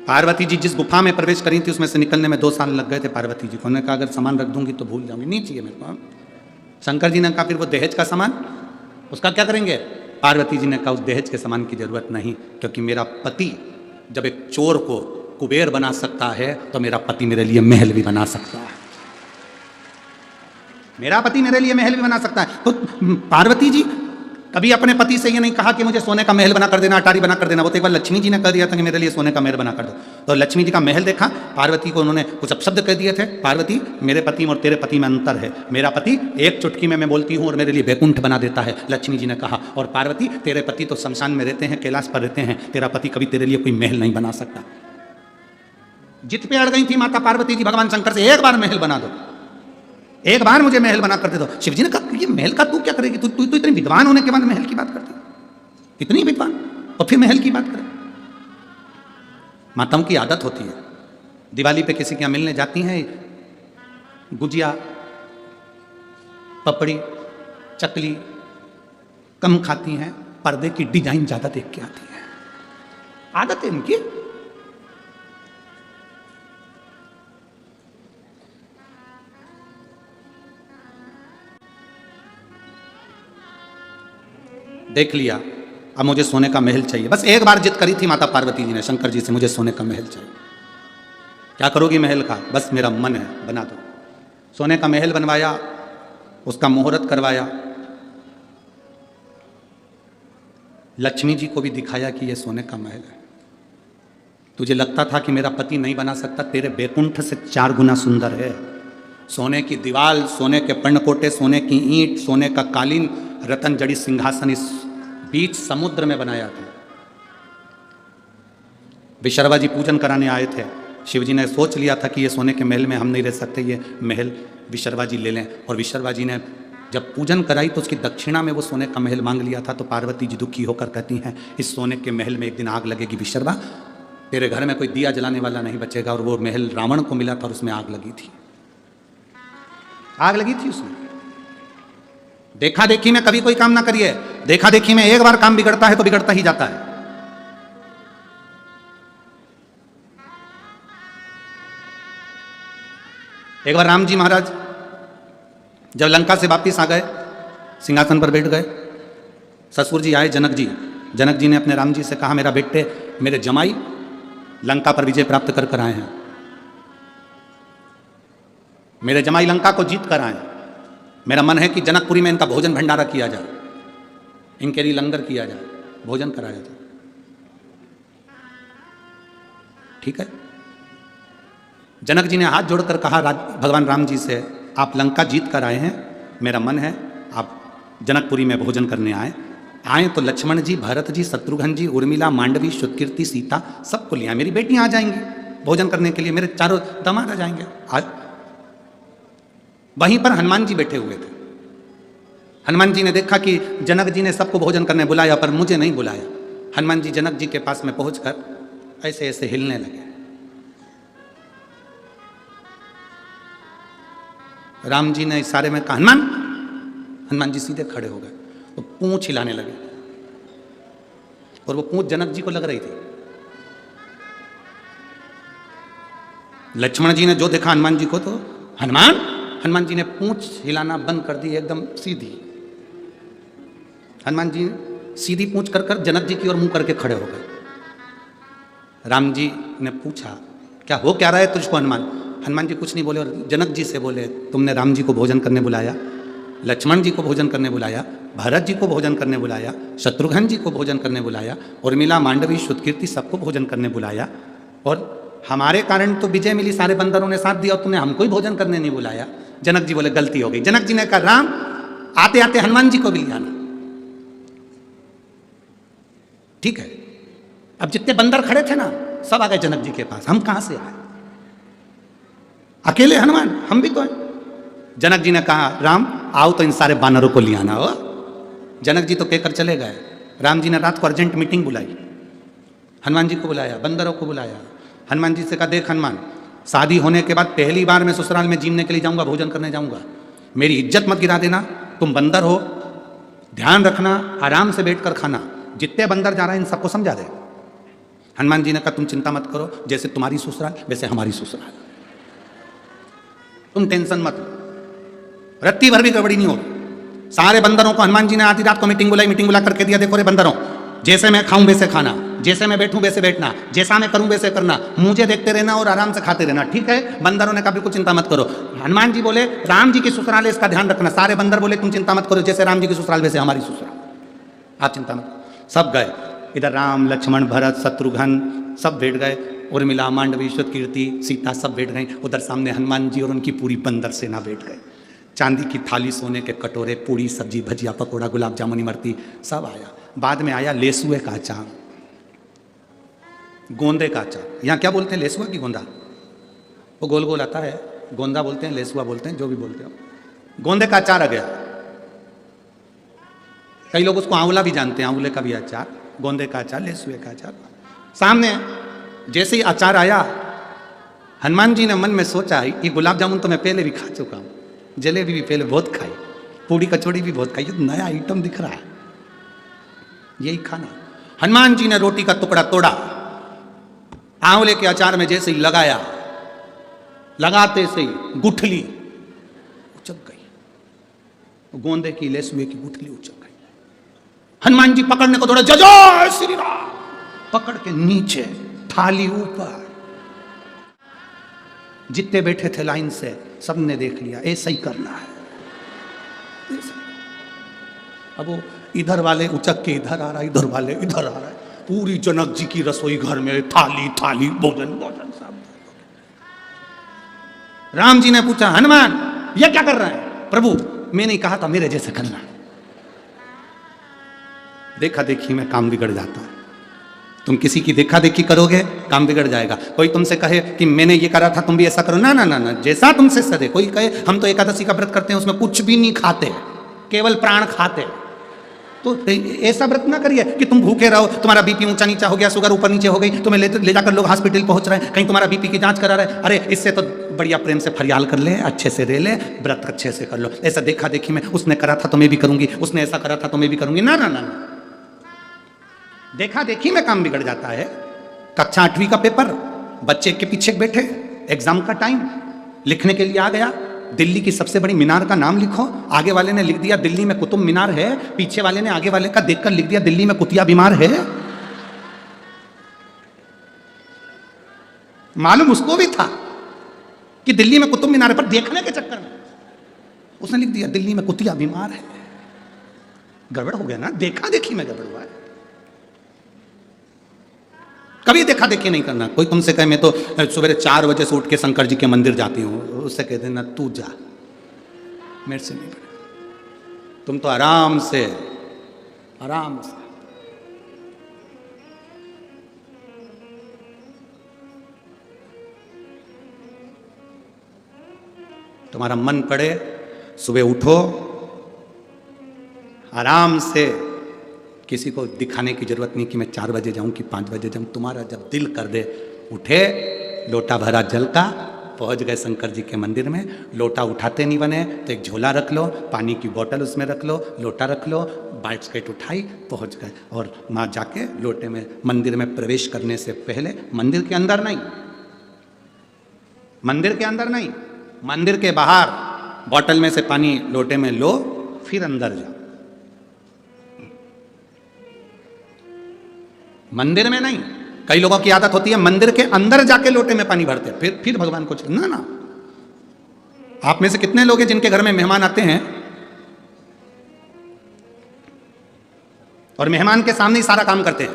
पार्वती जी जिस गुफा में प्रवेश करी थी उसमें से निकलने में 2 साल लग गए थे पार्वती जी को। उन्होंने कहा अगर सामान रख दूंगी तो भूल जाऊंगी, नहीं चाहिए मेरे को। शंकर जी ने कहा फिर वो दहेज का सामान, उसका क्या करेंगे? पार्वती जी ने कहा उस दहेज के सामान की जरूरत नहीं, क्योंकि मेरा पति जब एक चोर को कुबेर बना सकता है तो मेरा पति मेरे लिए महल भी बना सकता है। मेरा पति मेरे लिए महल भी बना सकता है। तो पार्वती जी कभी अपने पति से ये नहीं कहा कि मुझे सोने का महल बना कर देना, अटारी बना कर देना। वो तो एक बार लक्ष्मी जी ने कह दिया था कि मेरे लिए सोने का महल बना कर दो, तो लक्ष्मी जी का महल देखा, पार्वती को उन्होंने कुछ अपशब्द कह दिए थे। पार्वती, मेरे पति और तेरे पति में अंतर है। मेरा पति एक चुटकी में मैं बोलती हूँ और मेरे लिए वैकुंठ बना देता है, लक्ष्मी जी ने कहा। और पार्वती, तेरे पति तो शमशान में रहते हैं, कैलाश पर रहते हैं, तेरा पति कभी तेरे लिए कोई महल नहीं बना सकता। जित पे अड़ गई थी माता पार्वती जी भगवान शंकर से, एक बार महल बना दो, एक बार मुझे महल बना कर दे दो। शिव जी ने कहा ये महल का तू क्या करेगी, तू तो इतनी विद्वान होने के बाद महल की बात करती, इतनी विद्वान और फिर महल की बात करे। माताओं की आदत होती है, दिवाली पे किसी के यहाँ मिलने जाती हैं, गुजिया पपड़ी चकली कम खाती हैं, पर्दे की डिजाइन ज्यादा देख के आती है। आदत है इनकी। देख लिया, अब मुझे सोने का महल चाहिए। बस एक बार जिद करी थी माता पार्वती जी ने शंकर जी से, मुझे सोने का महल चाहिए। क्या करोगी महल का? बस मेरा मन है, बना दो। सोने का महल बनवाया, उसका मुहूर्त करवाया, लक्ष्मी जी को भी दिखाया कि यह सोने का महल है। तुझे लगता था कि मेरा पति नहीं बना सकता, तेरे बैकुंठ से 4 गुना सुंदर है। सोने की दीवार, सोने के पर्णकोटे, सोने की ईंट, सोने का कालीन, रतन जड़ी सिंहासन इस बीच समुद्र में बनाया था। विशर्वा जी पूजन कराने आए थे। शिव जी ने सोच लिया था कि ये सोने के महल में हम नहीं रह सकते, ये महल विशर्वा जी ले लें। और विशर्वा जी ने जब पूजन कराई तो उसकी दक्षिणा में वो सोने का महल मांग लिया था। तो पार्वती जी दुखी होकर कहती हैं, इस सोने के महल में एक दिन आग लगेगी विशर्वा, तेरे घर में कोई दिया जलाने वाला नहीं बचेगा। और वो महल रावण को मिला था और उसमें आग लगी थी, आग लगी थी उसमें। देखा देखी में कभी कोई काम ना करिए। देखा देखी में एक बार काम बिगड़ता है तो बिगड़ता ही जाता है। एक बार राम जी महाराज जब लंका से वापिस आ गए, सिंहासन पर बैठ गए, ससुर जी आए जनक जी। जनक जी ने अपने राम जी से कहा, मेरा बेटे, मेरे जमाई लंका पर विजय प्राप्त कर कर आए हैं, मेरे जमाई लंका को जीत कर आए। मेरा मन है कि जनकपुरी में इनका भोजन भंडारा किया जाए, इनके लिए लंगर किया जाए, भोजन कराया जाए। ठीक है। जनक जी ने हाथ जोड़कर कहा भगवान राम जी से, आप लंका जीत कर आए हैं, मेरा मन है आप जनकपुरी में भोजन करने आए तो लक्ष्मण जी, भरत जी, शत्रुघ्न जी, उर्मिला, मांडवी, श्रुतकीर्ति, सीता सबको लिया, मेरी बेटियां आ जाएंगी भोजन करने के लिए, मेरे चारों दामाद आ जाएंगे। आज वहीं पर हनुमान जी बैठे हुए थे। हनुमान जी ने देखा कि जनक जी ने सबको भोजन करने बुलाया पर मुझे नहीं बुलाया। हनुमान जी जनक जी के पास में पहुंचकर ऐसे ऐसे हिलने लगे। राम जी ने इशारे में कहा, हनुमान। हनुमान जी सीधे खड़े हो गए, तो पूंछ हिलाने लगे और वो पूंछ जनक जी को लग रही थी। लक्ष्मण जी ने जो देखा हनुमान जी को, तो हनुमान जी ने पूंछ हिलाना बंद कर दी, एकदम सीधी। हनुमान जी सीधी पूंछ कर कर जनक जी की ओर मुंह करके खड़े हो गए। राम जी ने पूछा, क्या हो क्या रहा है तुझको हनुमान? हनुमान जी कुछ नहीं बोले और जनक जी से बोले, तुमने राम जी को भोजन करने बुलाया, लक्ष्मण जी को भोजन करने बुलाया, भरत जी को भोजन करने बुलाया, शत्रुघ्न जी को भोजन करने बुलाया, उर्मिला, मांडवी, श्रुतकीर्ति सबको भोजन करने बुलाया, और हमारे कारण तो विजय मिली, सारे बंदरों ने साथ दिया और तुमने हमको ही भोजन करने नहीं बुलाया। जनक जी बोले, गलती हो गई। जनक जी ने कहा, राम आते आते हनुमान जी को भी लिया ना। ठीक है। अब जितने बंदर खड़े थे ना, सब आ गए जनक जी के पास। हम कहां से आए? अकेले हनुमान, हम भी तो हैं। जनक जी ने कहा, राम आओ तो इन सारे बानरों को ले आना हो। जनक जी तो कहकर चले गए। राम जी ने रात को अर्जेंट मीटिंग बुलाई, हनुमान जी को बुलाया, बंदरों को बुलाया। हनुमान जी से कहा, देख हनुमान, शादी होने के बाद पहली बार मैं ससुराल में जीने के लिए जाऊंगा, भोजन करने जाऊंगा, मेरी इज्जत मत गिरा देना। तुम बंदर हो, ध्यान रखना, आराम से बैठकर खाना। जितने बंदर जा रहे हैं इन सबको समझा दे। हनुमान जी ने कहा, तुम चिंता मत करो, जैसे तुम्हारी ससुराल वैसे हमारी ससुराल, तुम टेंशन मत लो, रत्ती भर भी गड़बड़ी नहीं होगी। सारे बंदरों को हनुमान जी ने आधी रात को मीटिंग बुला करके दिया, देखो रे बंदरों, जैसे मैं खाऊं वैसे खाना, जैसे मैं बैठूं वैसे बैठना, जैसा मैं करूं वैसे करना, मुझे देखते रहना और आराम से खाते रहना। ठीक है? बंदरों ने कहा, बिल्कुल चिंता मत करो। हनुमान जी बोले, राम जी की ससुराल है, इसका ध्यान रखना। सारे बंदर बोले, तुम चिंता मत करो, जैसे राम जी की ससुराल वैसे हमारी ससुराल, आप चिंता मत करो। सब गए, इधर राम, लक्ष्मण, भरत, शत्रुघ्न सब बैठ गए, उर्मिला, मांडवी, श्रुतकीर्ति, सीता सब बैठ गई। उधर सामने हनुमान जी और उनकी पूरी बंदर सेना बैठ गए। चांदी की थाली, सोने के कटोरे, पूड़ी, सब्जी, भजिया, पकौड़ा, गुलाब जामुन, इमरती सब आया। बाद में आया लेसुए का अचार, गोंदे का अचार। यहाँ क्या बोलते हैं, लेसुआ की गोंदा? वो गोल गोल आता है, गोंदा बोलते हैं, लेसुआ बोलते हैं, जो भी बोलते हो। गोंदे का अचार आ गया। कई लोग उसको आंवला भी जानते हैं, आंवले का भी अचार, गोंदे का अचार, लेसुए का अचार। सामने जैसे ही अचार आया, हनुमान जी ने मन में सोचा, ये गुलाब जामुन तो मैं पहले भी खा चुका हूँ, जलेबी भी पहले बहुत खाई, पूड़ी कचौड़ी भी बहुत खाई, ये नया आइटम दिख रहा है, यही खाना। हनुमान जी ने रोटी का टुकड़ा तोड़ा, आंवले के अचार में जैसे ही लगाया, लगाते से ही गुठली उचक गई, गोंदे की, लेसुए की गुठली उचक गई। हनुमान जी पकड़ने को दौड़े, जय श्री राम, पकड़ के नीचे, थाली ऊपर। जितने बैठे थे लाइन से सबने देख लिया, ऐसा ही करना है। अब वो इधर वाले उचक के इधर आ रहा है, इधर वाले इधर आ रहा है, पूरी जनक जी की रसोई घर में थाली थाली भोजन भोजन सब। राम जी ने पूछा, हनुमान ये क्या कर रहा है? प्रभु मैंने कहा था मेरे जैसे करना। देखा देखी में काम बिगड़ जाता है। तुम किसी की देखा देखी करोगे काम बिगड़ जाएगा। कोई तुमसे कहे कि मैंने ये करा था तुम भी ऐसा करो, ना ना ना ना, जैसा तुमसे सदे। कोई कहे हम तो एकादशी का व्रत करते हैं उसमें कुछ भी नहीं खाते, केवल प्राण खाते, तो ऐसा व्रत ना करिए कि तुम भूखे रहो, तुम्हारा बीपी ऊंचा नीचा हो गया, शुगर ऊपर नीचे हो गई, तुम्हें ले जाकर लोग हॉस्पिटल पहुंच रहे हैं, कहीं तुम्हारा बीपी की जांच करा रहे हैं। अरे इससे तो बढ़िया प्रेम से फरियाल कर ले, अच्छे से रह ले, व्रत अच्छे से कर लो। ऐसा देखा देखी में उसने करा था तो मैं भी करूंगी, उसने ऐसा करा था तो मैं भी करूंगी, ना ना ना ना। देखा देखी में काम बिगड़ जाता है। कक्षा 8वीं का पेपर, बच्चे के पीछे बैठे, एग्जाम का टाइम, लिखने के लिए आ गया, दिल्ली की सबसे बड़ी मीनार का नाम लिखो। आगे वाले ने लिख दिया दिल्ली में कुतुब मीनार है, पीछे वाले ने आगे वाले का देखकर लिख दिया दिल्ली में कुतिया बीमार है। मालूम उसको भी था कि दिल्ली में कुतुब मीनार है, पर देखने के चक्कर में उसने लिख दिया दिल्ली में कुतिया बीमार है। गड़बड़ हो गया ना, देखा देखी में गड़बड़ हुआ है। कभी देखा देखी नहीं करना। कोई तुमसे कहे मैं तो सुबह 4 बजे से उठ के शंकर जी के मंदिर जाती हूँ, उससे कह देना तू जा, मेरे से नहीं पड़ेगा। तुम तो आराम से तुम्हारा मन पड़े, सुबह उठो, आराम से, किसी को दिखाने की जरूरत नहीं कि मैं 4 बजे जाऊं कि 5 बजे जाऊं। तुम्हारा जब दिल कर दे, उठे, लोटा भरा जल का, पहुंच गए शंकर जी के मंदिर में। लोटा उठाते नहीं बने तो एक झोला रख लो, पानी की बोतल उसमें रख लो, लोटा रख लो, बास्केट उठाई, पहुंच गए। और माँ जाके लोटे में मंदिर में प्रवेश करने से पहले, मंदिर के अंदर नहीं, मंदिर के अंदर नहीं, मंदिर के बाहर बोतल में से पानी लोटे में लो, फिर अंदर जाओ। मंदिर में नहीं। कई लोगों की आदत होती है मंदिर के अंदर जाके लोटे में पानी भरते, फिर भगवान को ना ना। आप में से कितने लोग हैं जिनके घर में मेहमान आते हैं और मेहमान के सामने ही सारा काम करते हैं?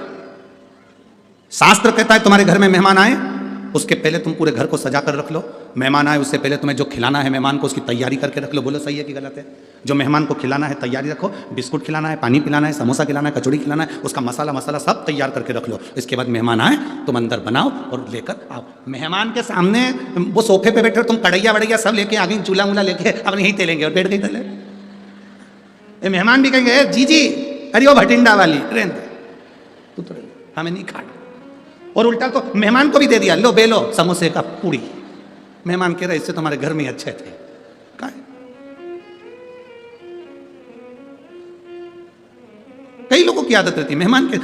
शास्त्र कहता है तुम्हारे घर में मेहमान आए उसके पहले तुम पूरे घर को सजा कर रख लो। मेहमान आए उससे पहले तुम्हें जो खिलाना है मेहमान को उसकी तैयारी करके रख लो। बोलो सही है कि गलत है? जो मेहमान को खिलाना है तैयारी रखो, बिस्कुट खिलाना है, पानी पिलाना है, समोसा खिलाना है, कचौड़ी खिलाना है, उसका मसाला सब तैयार करके रख लो। इसके बाद मेहमान आए तुम अंदर बनाओ और लेकर आओ। मेहमान के सामने वो सोफे पे बैठे, तुम कढ़ैया वड़ैया सब लेके आ गई, चूल्हा वूल्हा लेके अब यहीं तेलेंगे और बैठ गई तले। मेहमान भी कहेंगे जी जी, अरे वो भटिंडा वाली रहने तू तो हमें नहीं खा। और उल्टा तो मेहमान को भी दे दिया, लो बेलो समोसे का पूड़ी। मेहमान कह रहे इससे तुम्हारे घर में अच्छे थे। कई लोगों की आदत रहती है मेहमान के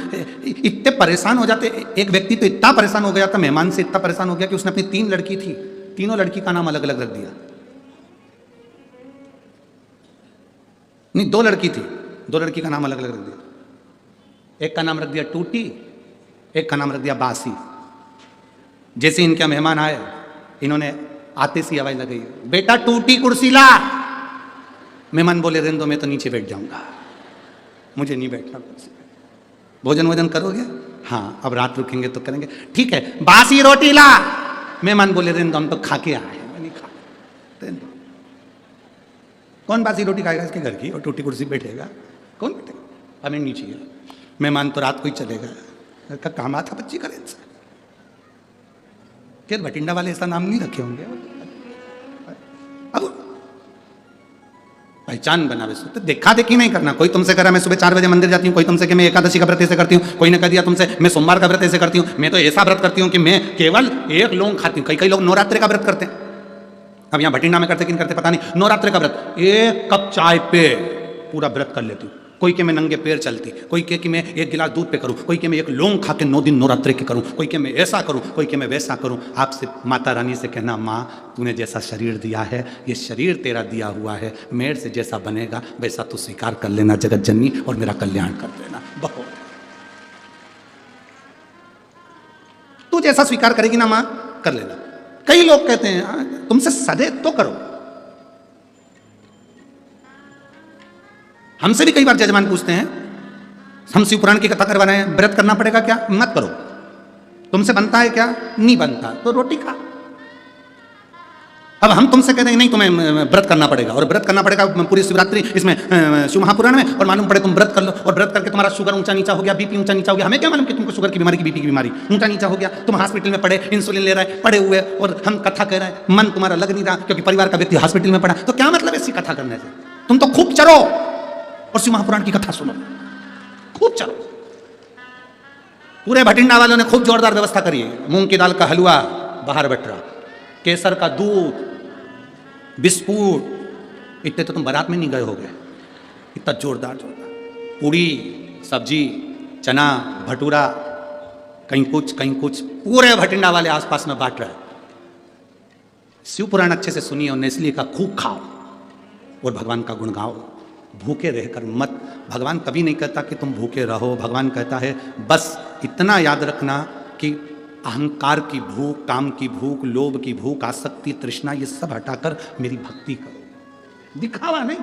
इतने परेशान हो जाते। एक व्यक्ति तो इतना परेशान हो गया था, मेहमान से इतना परेशान हो गया कि उसने अपनी 3 लड़की थी, तीनों लड़की का नाम अलग अलग रख दिया। नहीं 2 लड़की थी, 2 लड़की का नाम अलग अलग रख दिया। एक का नाम रख दिया टूटी, एक का नाम रख दिया बासी। जैसे इनके मेहमान आए, इन्होंने आते सी आवाज लगाई, बेटा टूटी कुर्सी ला। मेहमान बोले रहने दो, मैं तो नीचे बैठ जाऊंगा, मुझे नहीं बैठना कुर्सी पे। भोजन वोजन करोगे? हाँ, अब रात रुकेंगे तो करेंगे, ठीक है। बासी रोटी ला। मेहमान बोले रहने दो, हम तो खा के आए हैं, मैं नहीं खा। कौन बासी रोटी खाएगा इसके घर की? और टूटी कुर्सी बैठेगा कौन? बैठेगा? हमें नहीं चाहिए। मेहमान तो रात को ही चलेगा, का काम आता बच्ची करे इनसे। फिर भटिंडा वाले ऐसा नाम नहीं रखे होंगे। अब पहचान बनावे तो देखा देखी नहीं करना। कोई तुमसे करा मैं सुबह 4 बजे मंदिर जाती हूँ, कोई तुमसे कि मैं एकादशी का व्रत ऐसे करती हूँ, कोई ने कह दिया तुमसे मैं सोमवार का व्रत ऐसे करती हूँ, मैं तो ऐसा व्रत करती हूँ कि मैं केवल 1 लौंग खाती हूँ। कई लोग नवरात्रि का व्रत करते हैं। अब यहाँ भटिंडा में करते कि नहीं करते पता नहीं। नवरात्रि का व्रत 1 कप चाय पे पूरा व्रत कर लेती हूँ। कोई के मैं नंगे पैर चलती, कोई के कि मैं 1 गिलास दूध पे करूं, कोई के मैं 1 लौंग खा के 9 दिन नवरात्रि के करूं, कोई के मैं ऐसा करूं, कोई के मैं वैसा करूं। आपसे माता रानी से कहना, माँ तूने जैसा शरीर दिया है ये शरीर तेरा दिया हुआ है, मेरे से जैसा बनेगा वैसा तू स्वीकार कर लेना जगत जननी, और मेरा कल्याण कर देना। बहुत तू जैसा स्वीकार करेगी ना माँ, कर लेना। कई लोग कहते हैं तुमसे सदे तो करो। हमसे भी कई बार जजमान पूछते हैं हम शिव पुराण की कथा करवाना है, व्रत करना पड़ेगा क्या? मत करो। तुमसे बनता है क्या? नहीं बनता, तो रोटी खा। अब हम तुमसे कहते हैं नहीं तुम्हें व्रत करना पड़ेगा, और व्रत करना पड़ेगा पूरी शिवरात्रि इसमें शिव महापुराण में, और मालूम पड़े तुम व्रत कर लो, और व्रत करके तुम्हारा शुगर ऊंचा नीचा हो गया, बीपी ऊंचा नीचा हो गया। हमें क्या मालूम कि तुमको शुगर की बीमारी की बीपी की बीमारी ऊंचा नीचा हो गया, तुम हॉस्पिटल में पड़े, इंसुलिन ले रहे पड़े हुए, और हम कथा कह रहे हैं, मन तुम्हारा लग नहीं रहा क्योंकि परिवार का व्यक्ति हॉस्पिटल में पड़ा। तो क्या मतलब ऐसी कथा करने से? तुम तो खूब चलो और शिव महापुराण की कथा सुनो, खूब चलो। पूरे भटिंडा वालों ने खूब जोरदार व्यवस्था करी है। मूंग की दाल का हलवा बाहर बट रहा, केसर का दूध, बिस्कुट, इतने तो तुम बारात में नहीं गए होगे, इतना जोरदार जोरदार पूड़ी सब्जी, चना भटूरा, कहीं कुछ, पूरे भटिंडा वाले आसपास में बांट रहे। शिव पुराण अच्छे से सुनिए और नेस्ली का खूब खाओ और भगवान का गुण गाओ, भूखे रहकर मत। भगवान कभी नहीं कहता कि तुम भूखे रहो, भगवान कहता है बस इतना याद रखना कि अहंकार की भूख, काम की भूख, लोभ की भूख, आसक्ति, तृष्णा, ये सब हटाकर मेरी भक्ति करो, दिखावा नहीं।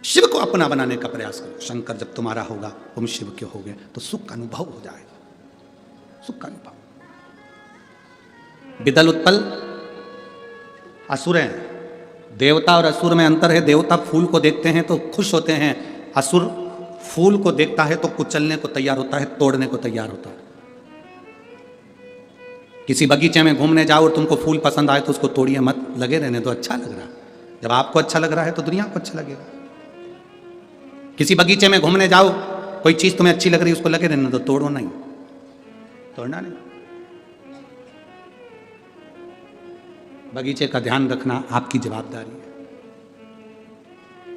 शिव को अपना बनाने का प्रयास करो। शंकर जब तुम्हारा होगा, तुम शिव के होगे, तो सुख का अनुभव हो जाएगा, सुख का अनुभव। विदल उत्पल असुर हैं। देवता और असुर में अंतर है। देवता फूल को देखते हैं तो खुश होते हैं, असुर फूल को देखता है तो कुचलने को तैयार होता है, तोड़ने को तैयार होता है। किसी बगीचे में घूमने जाओ और तुमको फूल पसंद आए तो उसको तोड़िए मत, लगे रहने तो अच्छा लग रहा है। जब आपको अच्छा लग रहा है तो दुनिया को अच्छा लगेगा। किसी बगीचे में घूमने जाओ, कोई चीज तुम्हें अच्छी लग रही है, उसको लगे रहने तो तोड़ो नहीं, तोड़ना नहीं। बगीचे का ध्यान रखना आपकी जवाबदारी है,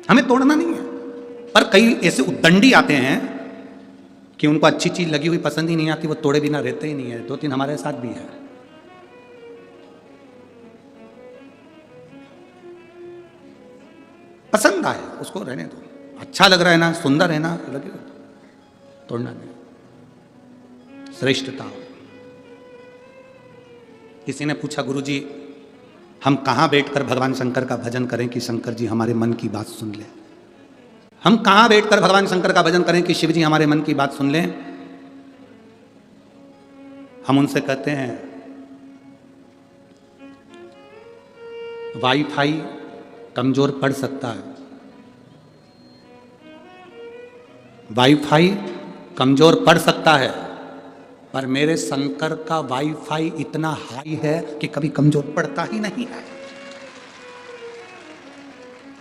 हमें तोड़ना नहीं है। पर कई ऐसे उद्दंडी आते हैं कि उनको अच्छी चीज लगी हुई पसंद ही नहीं आती, वो तोड़े बिना रहते ही नहीं है। 2-3 हमारे साथ भी है। पसंद आए उसको रहने दो, अच्छा लग रहा है ना, सुंदर है ना, लगेगा, तोड़ना नहीं। श्रेष्ठता। किसी ने पूछा गुरुजी हम कहां बैठकर भगवान शंकर का भजन करें कि शंकर जी हमारे मन की बात सुन ले। हम कहां बैठकर भगवान शंकर का भजन करें कि शिव जी हमारे मन की बात सुन लें। हम उनसे कहते हैं वाईफाई कमजोर पड़ सकता है, वाईफाई कमजोर पड़ सकता है, पर मेरे शंकर का वाईफाई इतना हाई है कि कभी कमजोर पड़ता ही नहीं है।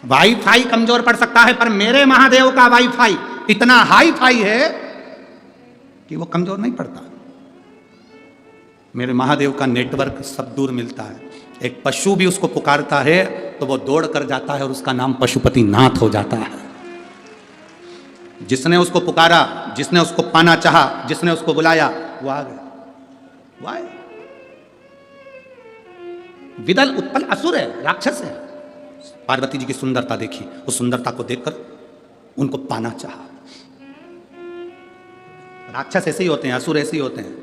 वाईफाई कमजोर पड़ सकता है, पर मेरे महादेव का वाईफाई इतना हाई फाई है कि वो कमजोर नहीं पड़ता। मेरे महादेव का नेटवर्क सब दूर मिलता है। एक पशु भी उसको पुकारता है तो वो दौड़ कर जाता है और उसका नाम पशुपति नाथ हो जाता है। जिसने उसको पुकारा, जिसने उसको पाना चाहा, जिसने उसको बुलाया, वो आ गया, वो आए। विदल उत्पल असुर है, राक्षस है। पार्वती जी की सुंदरता देखी, उस सुंदरता को देखकर उनको पाना चाहा। राक्षस ऐसे ही होते हैं, असुर ऐसे ही होते हैं।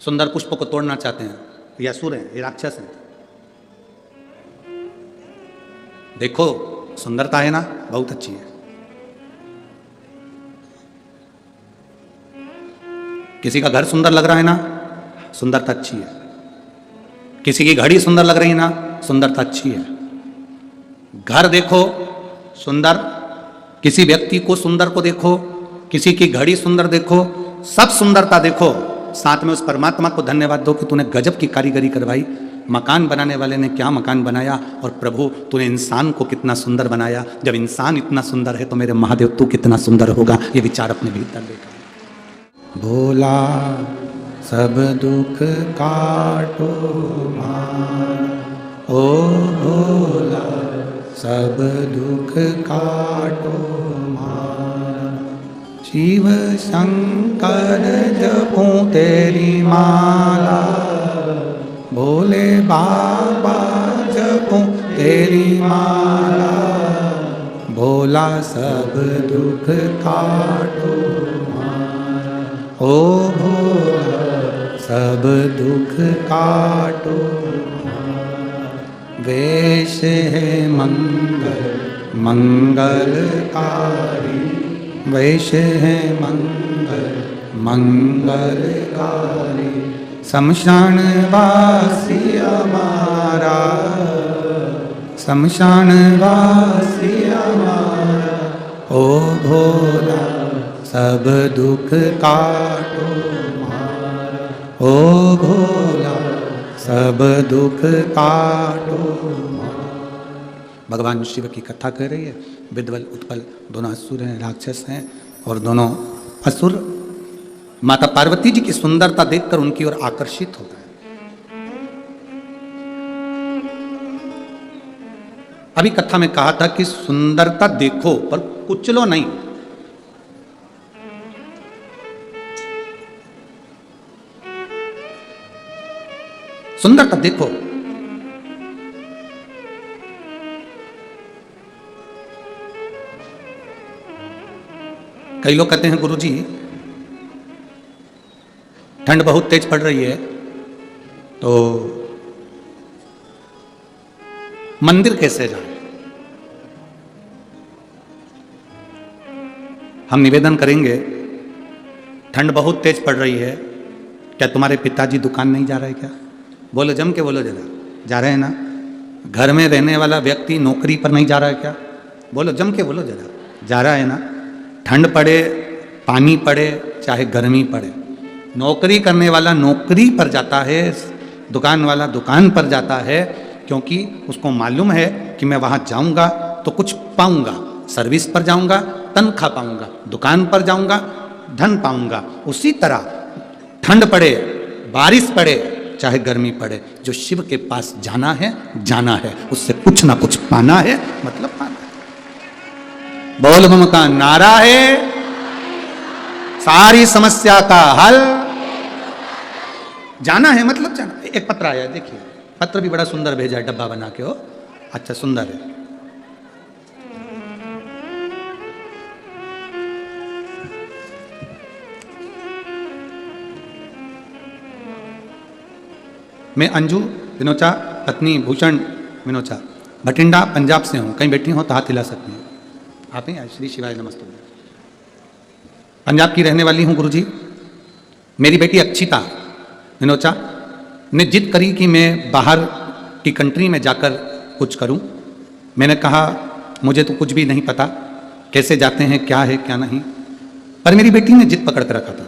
सुंदर पुष्प को तोड़ना चाहते हैं, ये असुर हैं, ये राक्षस हैं। देखो सुंदरता है ना, बहुत अच्छी है। किसी का घर सुंदर लग रहा है ना, सुंदरता अच्छी है। किसी की घड़ी सुंदर लग रही है ना, सुंदरता अच्छी है। घर देखो सुंदर, किसी व्यक्ति को सुंदर को देखो, किसी की घड़ी सुंदर देखो, सब सुंदरता देखो, साथ में उस परमात्मा को धन्यवाद दो कि तूने गजब की कारीगरी करवाई। मकान बनाने वाले ने क्या मकान बनाया, और प्रभु तूने इंसान को कितना सुंदर बनाया। जब इंसान इतना सुंदर है तो मेरे महादेव तू कितना सुंदर होगा, ये विचार अपने भीतर लेकर। भोला सब दुख काटो ओ भोला सब दुख काटो शिव शंकर जपूं तेरी माला, भोले बाबा जपूं तेरी माला, भोला सब दुख काटो ओ भोला सब दुख काटो। वेश है मंगल मंगलकारी, वैसे हैं मंगलकारी। शमशान वासी हमारा, शमशान वासी हमारा, ओ भोला सब दुख काटो मारा, ओ भोला सब दुख काटो मारा। भगवान शिव की कथा कर रही है। विद्वल उत्पल दोनों असुर हैं, राक्षस हैं, और दोनों असुर माता पार्वती जी की सुंदरता देखकर उनकी ओर आकर्षित होता है। अभी कथा में कहा था कि सुंदरता देखो पर कुचलो नहीं। सुंदरता देखो। कई लोग कहते हैं गुरुजी ठंड बहुत तेज पड़ रही है तो मंदिर कैसे जाएं? हम निवेदन करेंगे, ठंड बहुत तेज पड़ रही है, क्या तुम्हारे पिताजी दुकान नहीं जा रहे क्या? बोलो जम के बोलो जरा, जा रहे हैं ना? घर में रहने वाला व्यक्ति नौकरी पर नहीं जा रहा है क्या? बोलो जम के बोलो जरा, जा रहा है ना? ठंड पड़े, पानी पड़े, चाहे गर्मी पड़े, नौकरी करने वाला नौकरी पर जाता है, दुकान वाला दुकान पर जाता है, क्योंकि उसको मालूम है कि मैं वहाँ जाऊँगा तो कुछ पाऊँगा। सर्विस पर जाऊँगा तनख्वाह पाऊँगा, दुकान पर जाऊँगा धन पाऊँगा। उसी तरह ठंड पड़े, बारिश पड़े, चाहे गर्मी पड़े, जो शिव के पास जाना है, उससे कुछ ना कुछ पाना है, मतलब पाना है। बोल बम का नारा है, सारी समस्या का हल। जाना है मतलब जाना। एक पत्र आया है, देखिए पत्र भी बड़ा सुंदर भेजा है, डब्बा बना के हो, अच्छा सुंदर है। मैं अंजू विनोचा, पत्नी भूषण विनोचा, भटिंडा पंजाब से हूँ। कहीं बैठी हो तो हाथ हिला सकती हैं। आप हैं? श्री शिवाय नमस्ते। पंजाब की रहने वाली हूँ गुरुजी। मेरी बेटी अक्षिता विनोचा ने जिद करी कि मैं बाहर की कंट्री में जाकर कुछ करूं। मैंने कहा मुझे तो कुछ भी नहीं पता, कैसे जाते हैं, क्या है क्या नहीं, पर मेरी बेटी ने जिद पकड़ कर रखा था।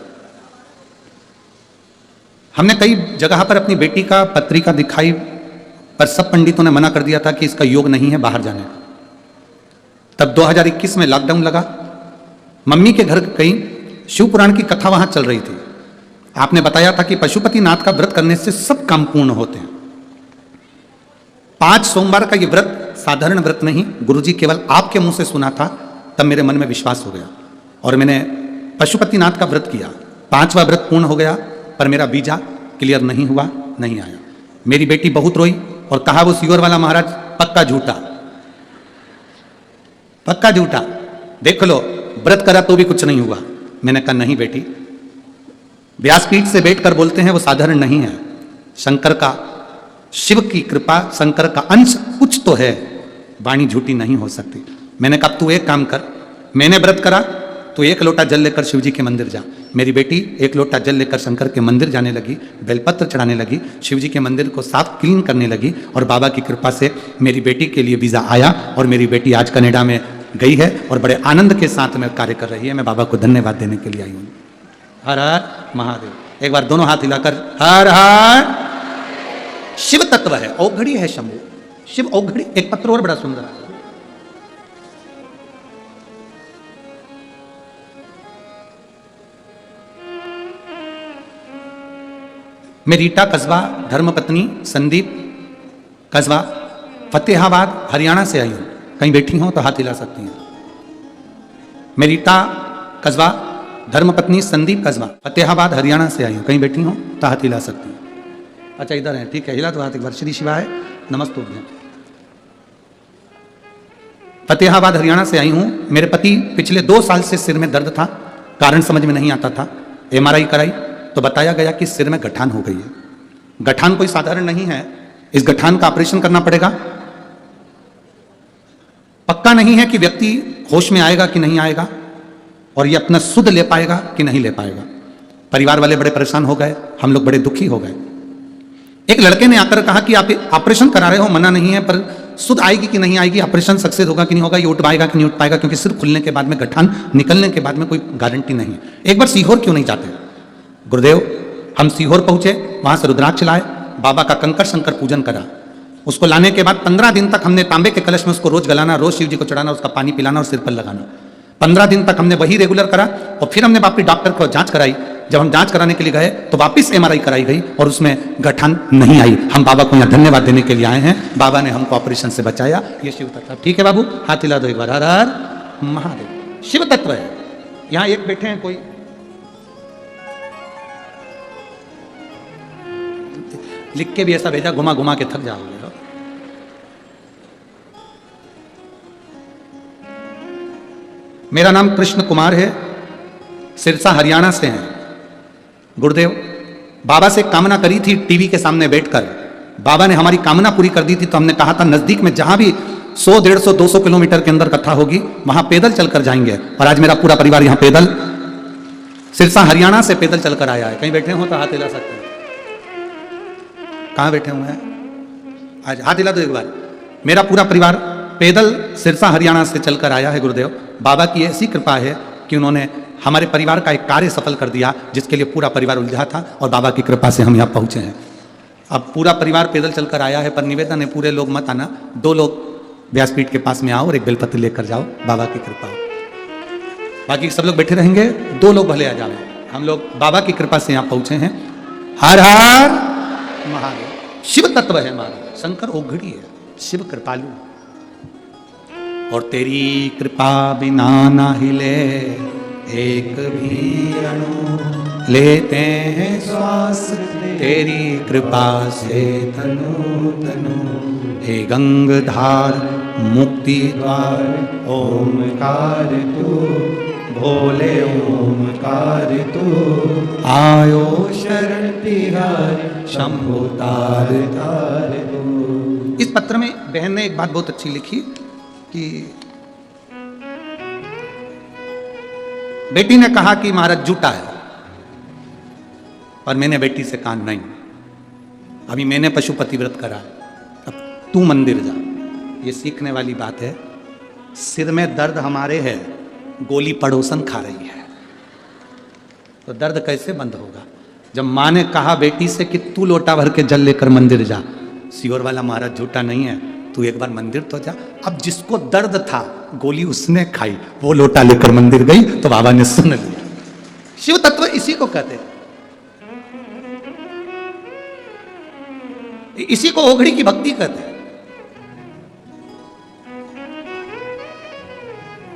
हमने कई जगह पर अपनी बेटी का पत्रिका दिखाई, पर सब पंडितों ने मना कर दिया था कि इसका योग नहीं है बाहर जाने का। तब 2021 में लॉकडाउन लगा। मम्मी के घर गई, शिव पुराण की कथा वहां चल रही थी। आपने बताया था कि पशुपतिनाथ का व्रत करने से सब काम पूर्ण होते हैं। 5 सोमवार का ये व्रत साधारण व्रत नहीं, गुरुजी केवल आपके मुंह से सुना था, तब मेरे मन में विश्वास हो गया और मैंने पशुपतिनाथ का व्रत किया। 5वां व्रत पूर्ण हो गया, पर मेरा वीजा क्लियर नहीं हुआ, नहीं आया। मेरी बेटी बहुत रोई और कहा वो सियोर वाला महाराज पक्का झूठा, पक्का झूठा, देख लो व्रत करा तो भी कुछ नहीं हुआ। मैंने कहा नहीं बेटी, व्यासपीठ से बैठकर बोलते हैं वो साधारण नहीं है। शंकर का, शिव की कृपा, शंकर का अंश कुछ तो है, वाणी झूठी नहीं हो सकती। मैंने कहा तू एक काम कर, मैंने व्रत करा तो 1 लोटा जल लेकर शिव जी के मंदिर जा। मेरी बेटी 1 लोटा जल लेकर शंकर के मंदिर जाने लगी, बेलपत्र चढ़ाने लगी, शिव जी के मंदिर को साफ क्लीन करने लगी और बाबा की कृपा से मेरी बेटी के लिए वीजा आया और मेरी बेटी आज कनाडा में गई है और बड़े आनंद के साथ में कार्य कर रही है। मैं बाबा को धन्यवाद देने के लिए आई हूँ। हर हर महादेव। एक बार दोनों हाथ हिलाकर हर हर। शिव तत्व है, औघड़ी है शंभु, शिव औघड़ी। एक पत्र और बड़ा सुंदर है, मैं रीटा कस्बा, धर्मपत्नी संदीप कस्बा, फतेहाबाद हरियाणा से आई हूं। कहीं बैठी हो तो हाथ हिला सकती हैं। मैं रीटा कस्बा, धर्मपत्नी संदीप कस्बा, फतेहाबाद हरियाणा से आई हूं। कहीं बैठी हो तो हाथ हिला सकती हैं। अच्छा इधर है, ठीक है, हिला तो हाथ एक बार। श्री शिवाय नमस्ते। फतेहाबाद हरियाणा से आई हूं। मेरे पति पिछले 2 साल से सिर में दर्द था, कारण समझ में नहीं आता था। MRI कराई तो बताया गया कि सिर में गठान हो गई है। गठान कोई साधारण नहीं है, इस गठान का ऑपरेशन करना पड़ेगा। पक्का नहीं है कि व्यक्ति होश में आएगा कि नहीं आएगा, और ये अपना सुध ले पाएगा कि नहीं ले पाएगा। परिवार वाले बड़े परेशान हो गए, हम लोग बड़े दुखी हो गए। एक लड़के ने आकर कहा कि आप ऑपरेशन करा रहे हो, मना नहीं है, पर सुध आएगी कि नहीं आएगी, ऑपरेशन सक्सेस होगा कि नहीं होगा, ये उठ पाएगा कि नहीं उठ पाएगा, क्योंकि सिर्फ खुलने के बाद में, गठान निकलने के बाद में कोई गारंटी नहीं है। एक बार सीहोर क्यों नहीं जाते? गुरुदेव, हम सीहोर पहुंचे, वहां से रुद्राक्ष लाए, बाबा का कंकर शंकर पूजन करा। उसको लाने के बाद 15 दिन तक हमने तांबे के कलश में उसको रोज गलाना, रोज शिव जी को चढ़ाना, उसका पानी पिलाना और सिर पर लगाना। 15 दिन तक हमने वही रेगुलर करा, और फिर हमने वापस डॉक्टर को जांच कराई। जब हम जांच कराने के लिए गए तो वापस MRI कराई गई और उसमें गठान नहीं आई। हम बाबा को यहाँ धन्यवाद देने के लिए आए हैं, बाबा ने हमको ऑपरेशन से बचाया। ये शिव तत्व। ठीक है बाबू, हाथ हिला दो एक बार, हर हर महादेव। शिव तत्व है। यहाँ एक बैठे हैं, कोई लिख के भी ऐसा भेजा, घुमा घुमा के थक जाओगे। मेरा नाम कृष्ण कुमार है, सिरसा हरियाणा से हैं। गुरुदेव, बाबा से कामना करी थी टीवी के सामने बैठकर, बाबा ने हमारी कामना पूरी कर दी थी। तो हमने कहा था नजदीक में जहां भी 100, 150, 200 किलोमीटर के अंदर कथा होगी वहां पैदल चलकर जाएंगे। और आज मेरा पूरा परिवार यहां पैदल सिरसा हरियाणा से पैदल चलकर आया है। कहीं बैठे हो तो हाथ हिला सकते हैं। कहां बैठे हुए हैं? आज हाथ हिला दो एक बार। मेरा पूरा परिवार पैदल सिरसा हरियाणा से चलकर आया है। गुरुदेव, बाबा की ऐसी कृपा है कि उन्होंने हमारे परिवार का एक कार्य सफल कर दिया, जिसके लिए पूरा परिवार उलझा था, और बाबा की कृपा से हम यहाँ पहुंचे हैं। अब पूरा परिवार पैदल चलकर आया है, पर निवेदन है पूरे लोग मत आना, 2 लोग व्यासपीठ के पास में आओ और एक बेलपत्र लेकर जाओ, बाबा की कृपा हो। बाकी सब लोग बैठे रहेंगे, 2 लोग भले आ जाओ। हम लोग बाबा की कृपा से यहाँ पहुंचे हैं। हर हर महादेव। शिव तत्व है महादेव, शंकर ओघड़ी है, शिव कृपालु। और तेरी कृपा बिना ना हिले एक भी अणु, लेते हैं श्वास तेरी कृपा से तनु तनु। हे गंगधार मुक्ति द्वार ओमकार तू, भोले ओमकार तू, आयो शरण तिहार शंभु तार तार तू। इस पत्र में बहन ने एक बात बहुत अच्छी लिखी कि बेटी ने कहा कि महाराज झूठा है, पर मैंने बेटी से कहा नहीं, अभी मैंने पशुपति व्रत करा, अब तू मंदिर जा। ये सीखने वाली बात है। सिर में दर्द हमारे है, गोली पड़ोसन खा रही है, तो दर्द कैसे बंद होगा? जब माँ ने कहा बेटी से कि तू लोटा भर के जल लेकर मंदिर जा, सीहोर वाला महाराज झूठा नहीं है, तू एक बार मंदिर तो जा। अब जिसको दर्द था, गोली उसने खाई, वो लोटा लेकर मंदिर गई, तो बाबा ने सुन लिया। शिव तत्व इसी को कहते हैं, इसी को ओघड़ी की भक्ति कहते हैं।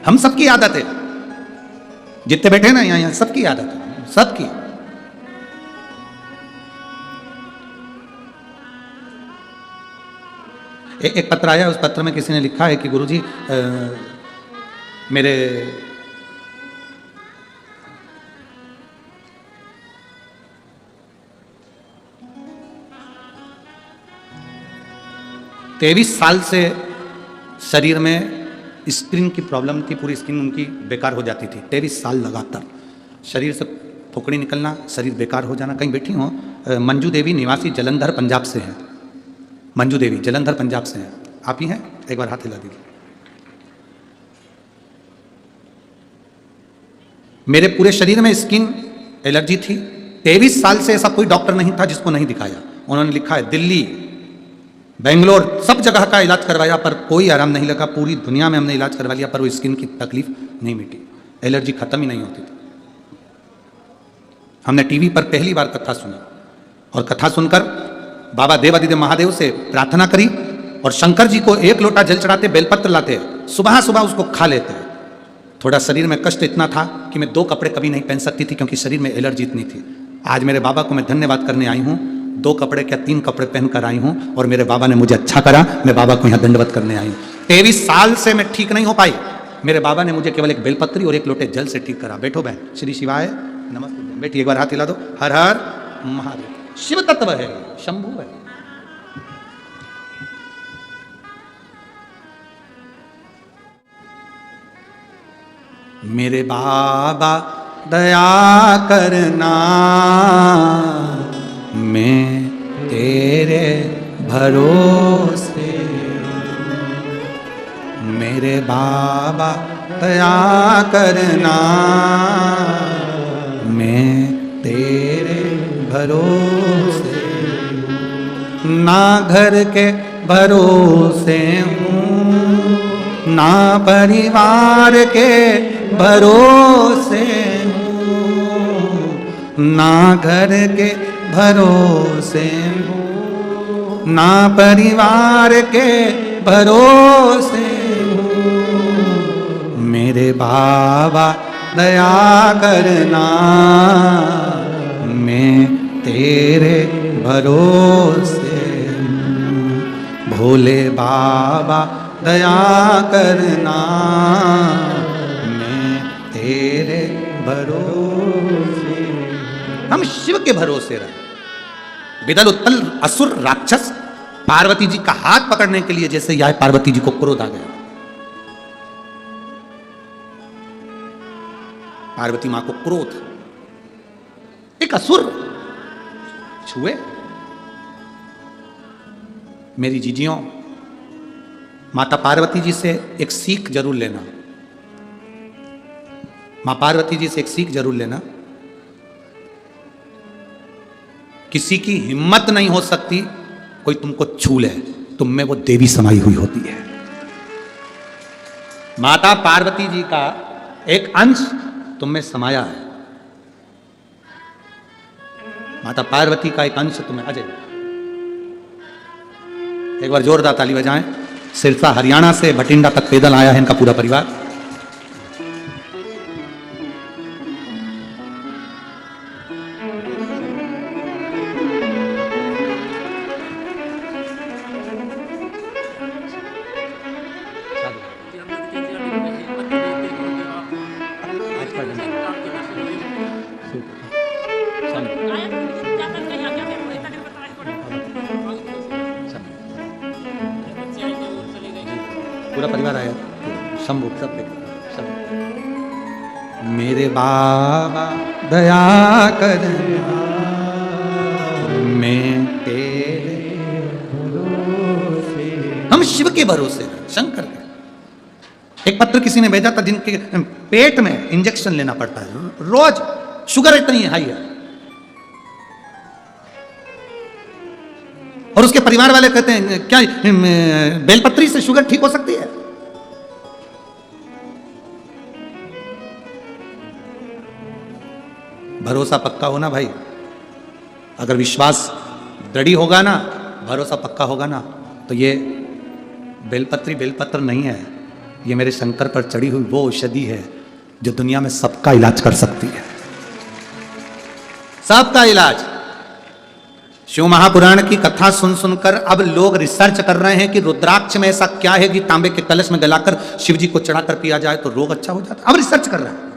हम सबकी आदत है, जितने बैठे ना यहाँ सबकी आदत है, सबकी। एक पत्र आया, उस पत्र में किसी ने लिखा है कि गुरुजी मेरे तेईस साल से शरीर में स्किन की प्रॉब्लम थी, पूरी स्किन उनकी बेकार हो जाती थी। 23 साल लगातार शरीर से फोकड़ी निकलना, शरीर बेकार हो जाना। कहीं बैठी हो, मंजू देवी निवासी जलंधर पंजाब से हैं। मंजू देवी जलंधर पंजाब से हैं, आप ही हैं? एक बार हाथ हिला दीजिए। मेरे पूरे शरीर में स्किन एलर्जी थी। 23 साल से ऐसा कोई डॉक्टर नहीं था जिसको नहीं दिखाया। उन्होंने लिखा है दिल्ली, बेंगलोर, सब जगह का इलाज करवाया, पर कोई आराम नहीं लगा। पूरी दुनिया में हमने इलाज करवा लिया, पर वो स्किन की तकलीफ नहीं मिटी, एलर्जी खत्म ही नहीं होती थी। हमने टीवी पर पहली बार कथा सुनी, और कथा सुनकर बाबा देवादिदेव महादेव से प्रार्थना करी, और शंकर जी को 1 लोटा जल चढ़ाते, बेलपत्र लाते, सुबह सुबह उसको खा लेते। थोड़ा शरीर में कष्ट इतना था कि मैं 2 कपड़े कभी नहीं पहन सकती थी, क्योंकि शरीर में एलर्जी इतनी थी। आज मेरे बाबा को मैं धन्यवाद करने आई हूँ, 2 कपड़े क्या 3 कपड़े पहनकर आई हूँ, और मेरे बाबा ने मुझे अच्छा करा। मैं बाबा को यहाँ दंडवत करने आई हूँ। 23 साल से मैं ठीक नहीं हो पाई, मेरे बाबा ने मुझे केवल 1 बेलपत्री और 1 लोटे जल से ठीक करा। बैठो बहन, श्री शिवाय नमस्ते। बेटी एक बार हाथ हिला दो। हर हर महादेव। शिव तत्व है, शंभु है। मेरे बाबा दया करना, मैं तेरे भरोसे। मेरे बाबा दया करना, मैं तेरे भरोसे। ना घर के भरोसे हूँ, ना परिवार के भरोसे हूँ, ना घर के भरोसे हूँ, ना परिवार के भरोसे हूँ। मेरे बाबा दया करना, मैं तेरे भरोसे हूँ। भोले बाबा दया करना, मैं तेरे भरोसे। हम शिव के भरोसे रहे। विदल उत्पल असुर राक्षस पार्वती जी का हाथ पकड़ने के लिए जैसे यह पार्वती जी को क्रोध आ गया। पार्वती मां को क्रोध, एक असुर छुए। मेरी जीजियों, माता पार्वती जी से एक सीख जरूर लेना। मां पार्वती जी से एक सीख जरूर लेना। किसी की हिम्मत नहीं हो सकती कोई तुमको छू ले, तुम में वो देवी समाई हुई होती है। माता पार्वती जी का एक अंश तुम में समाया है। माता पार्वती का एक अंश तुम्हें। अजय एक बार जोरदार ताली बजाएं। सिरसा हरियाणा से भटिंडा तक पैदल आया है इनका पूरा परिवार। पूरा परिवार आया शंभू सब सब। मेरे बाबा दया करना, मैं तेरे भरोसे। हम शिव के भरोसे, शंकर के। एक पत्र किसी ने भेजा था जिनके पेट में इंजेक्शन लेना पड़ता है रोज, शुगर इतनी हाई है। और उसके परिवार वाले कहते हैं क्या बेलपत्री से शुगर ठीक हो सकती है? भरोसा पक्का होना भाई। अगर विश्वास दृढ़ होगा ना, भरोसा पक्का होगा ना, तो ये बेलपत्री बेलपत्र नहीं है, ये मेरे शंकर पर चढ़ी हुई वो औषधि है जो दुनिया में सबका इलाज कर सकती है। सबका इलाज। शिव महापुराण की कथा सुन सुनकर अब लोग रिसर्च कर रहे हैं कि रुद्राक्ष में ऐसा क्या है कि तांबे के कलश में गलाकर शिव जी को चढ़ाकर पिया जाए तो रोग अच्छा हो जाता है। अब रिसर्च कर रहे हैं।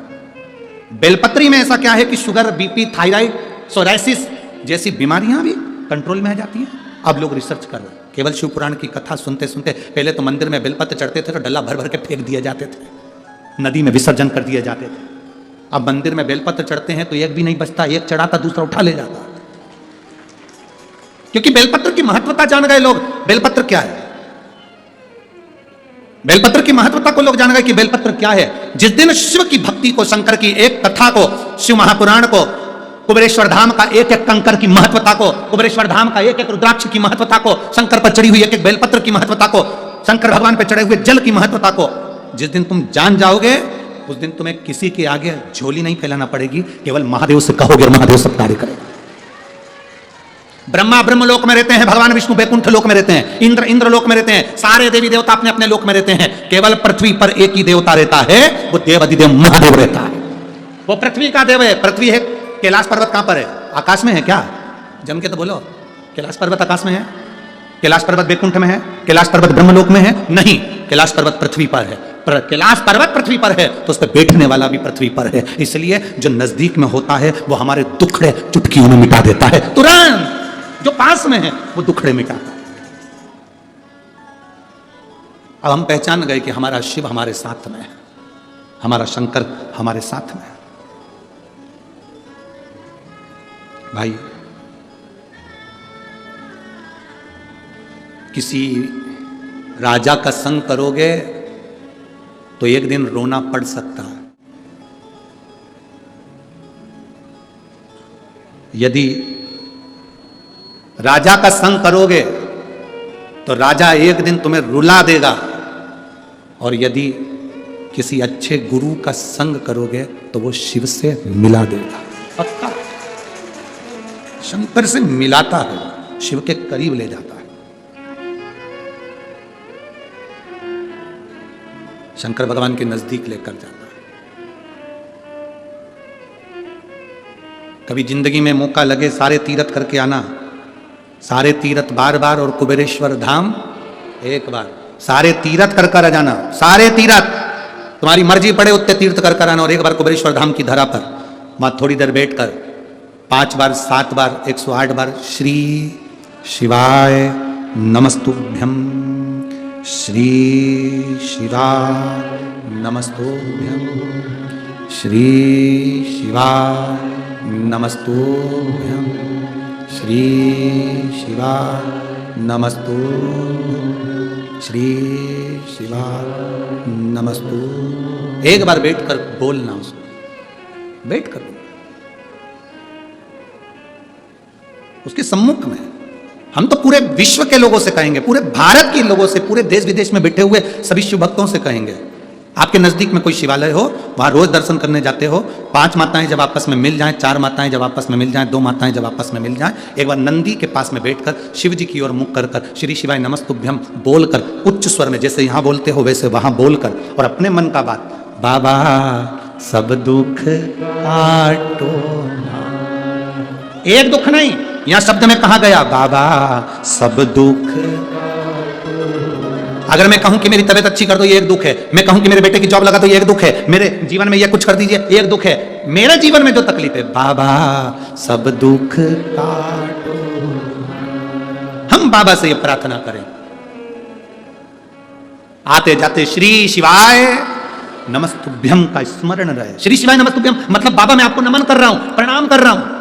बेलपत्री में ऐसा क्या है कि शुगर, बीपी, थायराइड, सोराइसिस जैसी बीमारियां भी कंट्रोल में आ जाती हैं। अब लोग रिसर्च कर रहे हैं। केवल शिव पुराण की कथा सुनते सुनते पहले तो मंदिर में बेलपत्र चढ़ते थे तो डल्ला भर भर के फेंक दिए जाते थे, नदी में विसर्जन कर दिए जाते थे। अब मंदिर में बेलपत्र चढ़ते हैं तो एक भी नहीं बचता, एक चढ़ाता दूसरा उठा ले जाता, क्योंकि बेलपत्र की महत्वता जान गए लोग। बेलपत्र क्या है? बेलपत्र की महत्वता को लोग जान गए कि बेलपत्र क्या है। जिस दिन शिव की भक्ति को, शंकर की एक कथा को, शिव महापुराण को, कुबेरेश्वर धाम का एक एक कंकर की महत्वता को, कुबेरेश्वर धाम का एक एक रुद्राक्ष की महत्वता को, शंकर पर चढ़ी हुई एक एक बेलपत्र की महत्वता को, शंकर भगवान पर चढ़े हुए जल की महत्वता को जिस दिन तुम जान जाओगे, उस दिन तुम्हें किसी के आगे झोली नहीं फैलाना पड़ेगी, केवल महादेव से कहोगे, महादेव सब कार्य करेगा। ब्रह्मा ब्रह्म लोक में रहते हैं, भगवान विष्णु बैकुंठ लोक में रहते हैं, इंद्र इंद्र लोक में रहते हैं, सारे देवी देवता अपने अपने लोक में रहते हैं। केवल पृथ्वी पर एक ही देवता रहता है, वो देव अधिदेव महादेव रहता है। वो पृथ्वी का देव है। पृथ्वी है। कैलाश पर्वत कहां पर है? आकाश में है क्या? जम के तो बोलो। कैलाश पर्वत आकाश में है? कैलाश पर्वत बैकुंठ में है? कैलाश पर्वत ब्रह्मलोक में है? नहीं, कैलाश पर्वत पृथ्वी पर है। कैलाश पर्वत पृथ्वी पर है तो उस पर बैठने वाला भी पृथ्वी पर है। इसलिए जो नजदीक में होता है वो हमारे दुखड़े चुटकियों में मिटा देता है तुरंत। जो पास में है वो दुखड़े मिटाता है। अब हम पहचान गए कि हमारा शिव हमारे साथ में है, हमारा शंकर हमारे साथ में है। भाई, किसी राजा का संग करोगे तो एक दिन रोना पड़ सकता है। यदि राजा का संग करोगे तो राजा एक दिन तुम्हें रुला देगा, और यदि किसी अच्छे गुरु का संग करोगे तो वो शिव से मिला देगा। पक्का शंकर से मिलाता है, शिव के करीब ले जाता है। शंकर भगवान के नजदीक लेकर जाता है। कभी जिंदगी में मौका लगे सारे तीर्थ करके आना, सारे तीर्थ बार बार और कुबेरेश्वर धाम एक बार, सारे तीर्थ कर कर आ जाना। सारे तीर्थ तुम्हारी मर्जी पड़े उतने तीर्थ कर कर आना, और एक बार कुबेरेश्वर धाम की धरा पर वहां थोड़ी देर बैठकर 5 बार 7 बार 108 बार श्री शिवाय नमस्तुभ्यम, श्री शिवाय नमस्तुभ्यम, श्री शिवाय नमस्तुभ्यम, श्री शिवाय नमस्तु, श्री शिवाय नमस्तु। एक बार बैठकर बोलना उसको, बैठकर उसके सम्मुख में। हम तो पूरे विश्व के लोगों से कहेंगे, पूरे भारत के लोगों से, पूरे देश विदेश में बैठे हुए सभी शिव भक्तों से कहेंगे, आपके नजदीक में कोई शिवालय हो, वहां रोज दर्शन करने जाते हो, 5 माताएं जब आपस में मिल जाएं, 4 माताएं जब आपस में मिल जाएं, 2 माताएं जब आपस में मिल जाएं, एक बार नंदी के पास में बैठकर शिव जी की ओर मुख कर कर श्री शिवाय नमस्तुभ्यम बोलकर, उच्च स्वर में जैसे यहां बोलते हो वैसे वहां बोलकर, और अपने मन का बात, बाबा सब दुख काटो। एक दुख नहीं, यहां शब्द में कहा गया बाबा सब दुख। अगर मैं कहूं कि मेरी तबीयत अच्छी कर दो, ये एक दुख है। मैं कहूं कि मेरे बेटे की जॉब लगा दो, ये एक दुख है। मेरे जीवन में ये कुछ कर दीजिए, ये एक दुख है। मेरे जीवन में जो तकलीफ है, बाबा सब दुख काटो। हम बाबा से ये प्रार्थना करें, आते जाते श्री शिवाय नमस्तुभ्यम का स्मरण रहे। श्री शिवाय नमस्तुभ्यम मतलब बाबा मैं आपको नमन कर रहा हूं, प्रणाम कर रहा हूं।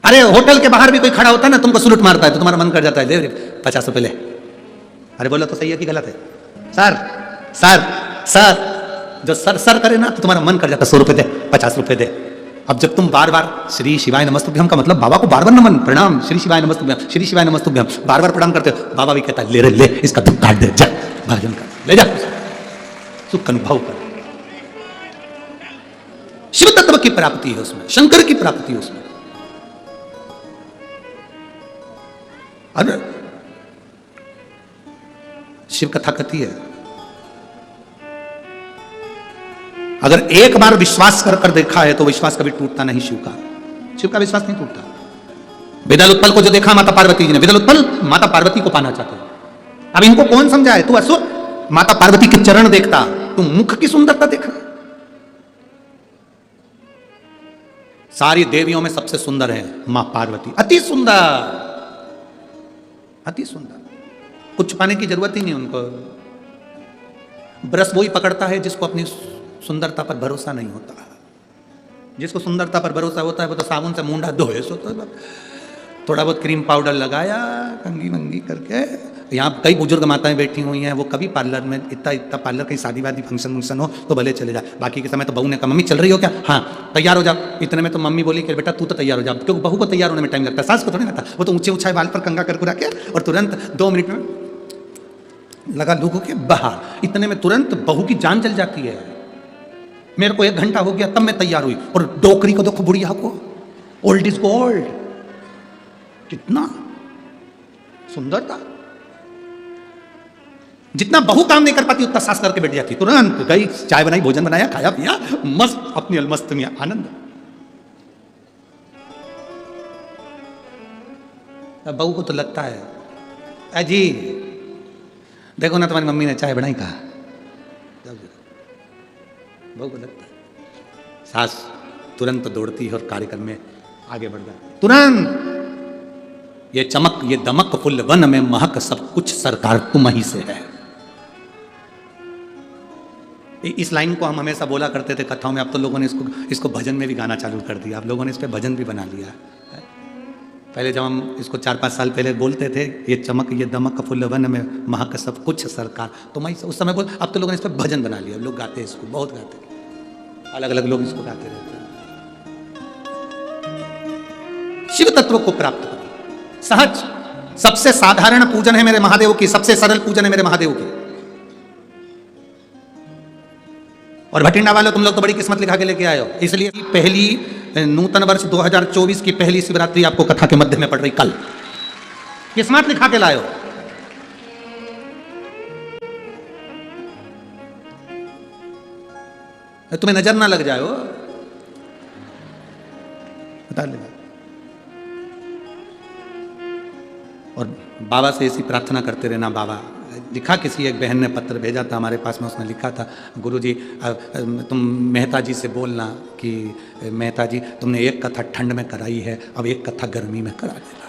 अरे होटल के बाहर भी कोई खड़ा होता है ना, तुमको सलूट मारता है तो तुम्हारा मन कर जाता है, ले 50 रुपए ले। अरे बोलो तो सही है कि गलत है? सर सर सर, जो सर सर करे ना तो तुम्हारा मन कर जाता है 100 रुपए दे, 50 रुपए दे। अब जब तुम बार बार श्री शिवाय नमस्तुभ्यम का मतलब बाबा को बार बार नमन प्रणाम, श्री शिवाय नमस्तुभ्यम, श्री शिवाय नमस्तुभ्यम बार बार प्रणाम करते हो, बाबा भी कहता है ले रे ले, इसका दुख काट दे, जा भजन कर, ले जा, सुख अनुभव कर। शिव तत्व की प्राप्ति है उसमें, शंकर की प्राप्ति है उसमें। अरे शिव कथा कथी है, अगर एक बार विश्वास कर कर देखा है तो विश्वास कभी टूटता नहीं। शिव का विश्वास नहीं टूटता। विदल उत्पल को जो देखा माता पार्वती जी ने, विदल उत्पल माता पार्वती को पाना चाहते हैं। अब इनको कौन समझाए, तू असुर माता पार्वती के चरण देखता, तू मुख की सुंदरता देखा। सारी देवियों में सबसे सुंदर है मां पार्वती, अति सुंदर, अति सुंदर, कुछ पाने की जरूरत ही नहीं उनको। ब्रश वही पकड़ता है जिसको अपनी सुंदरता पर भरोसा नहीं होता। जिसको सुंदरता पर भरोसा होता है वो तो साबुन से मुंडा धोए, सो तो थोड़ा बहुत क्रीम पाउडर लगाया कंगी मंगी करके। यहाँ कई बुजुर्ग माताएं बैठी हुई हैं, वो कभी पार्लर में इतना पार्लर कहीं शादी वादी फंक्शन हो तो भले चले जाए, बाकी के समय तो बहू ने कहा मम्मी चल रही हो क्या, हाँ तैयार हो जाओ। इतने में तो मम्मी बोली कि बेटा तू तो तैयार हो जा, क्योंकि बहू को तैयार होने में टाइम लगता है, सास को थोड़ी लगता। वो तो ऊंचे ऊंचाई बाल पर कंगा कर कुरा के और तुरंत 2 मिनट में लगा लूगों के बाहर, इतने में तुरंत बहू की जान चल जाती है। मेरे को 1 घंटा हो गया तब मैं तैयार हुई, और डोकरी को देखो बुढ़िया को, ओल्ड इज गोल्ड, कितना सुंदर था। जितना बहू काम नहीं कर पाती उतना सास करके बैठ जाती, तुरंत गई चाय बनाई, भोजन बनाया, खाया पिया, मस्त अपनी अलमस्त में आनंद। अब बहू को तो लगता है अजी देखो ना तुम्हारी मम्मी ने चाय बनाई, कहा बहू को लगता है। सास तुरंत दौड़ती है और कार्यक्रम में आगे बढ़ जाती, तुरंत ये चमक ये दमक फुल वन में महक सब कुछ सरकार तुम ही से है। इस लाइन को हम हमेशा बोला करते थे कथाओं में, अब तो लोगों ने इसको भजन में भी गाना चालू कर दिया। अब लोगों ने इस पर भजन भी बना लिया। पहले जब हम इसको 4-5 साल पहले बोलते थे, ये चमक ये दमक फुल्लवन में महक सब कुछ सरकार, तो मैं उस समय बोल, अब तो लोगों ने इस पर भजन बना लिया। लोग गाते हैं इसको, बहुत गाते हैं, अलग अलग लोग इसको गाते रहते हैं। शिव तत्व को प्राप्त करो सहज। सबसे साधारण पूजन है मेरे महादेव की, सबसे सरल पूजन है मेरे महादेव की। और भटिंडा वालों, तुम लोग तो बड़ी किस्मत लिखा के लेके आए हो। इसलिए पहली नूतन वर्ष 2024 की पहली शिवरात्रि आपको कथा के मध्य में पड़ रही कल, किस्मत लिखा के लाए हो। तुम्हें नजर ना लग जाए हो, बता लेना। और बाबा से ऐसी प्रार्थना करते रहना। बाबा, लिखा किसी एक बहन ने पत्र भेजा था हमारे पास में, उसने लिखा था, गुरुजी तुम मेहता जी से बोलना कि मेहता जी तुमने एक कथा ठंड में कराई है, अब एक कथा गर्मी में करा देना,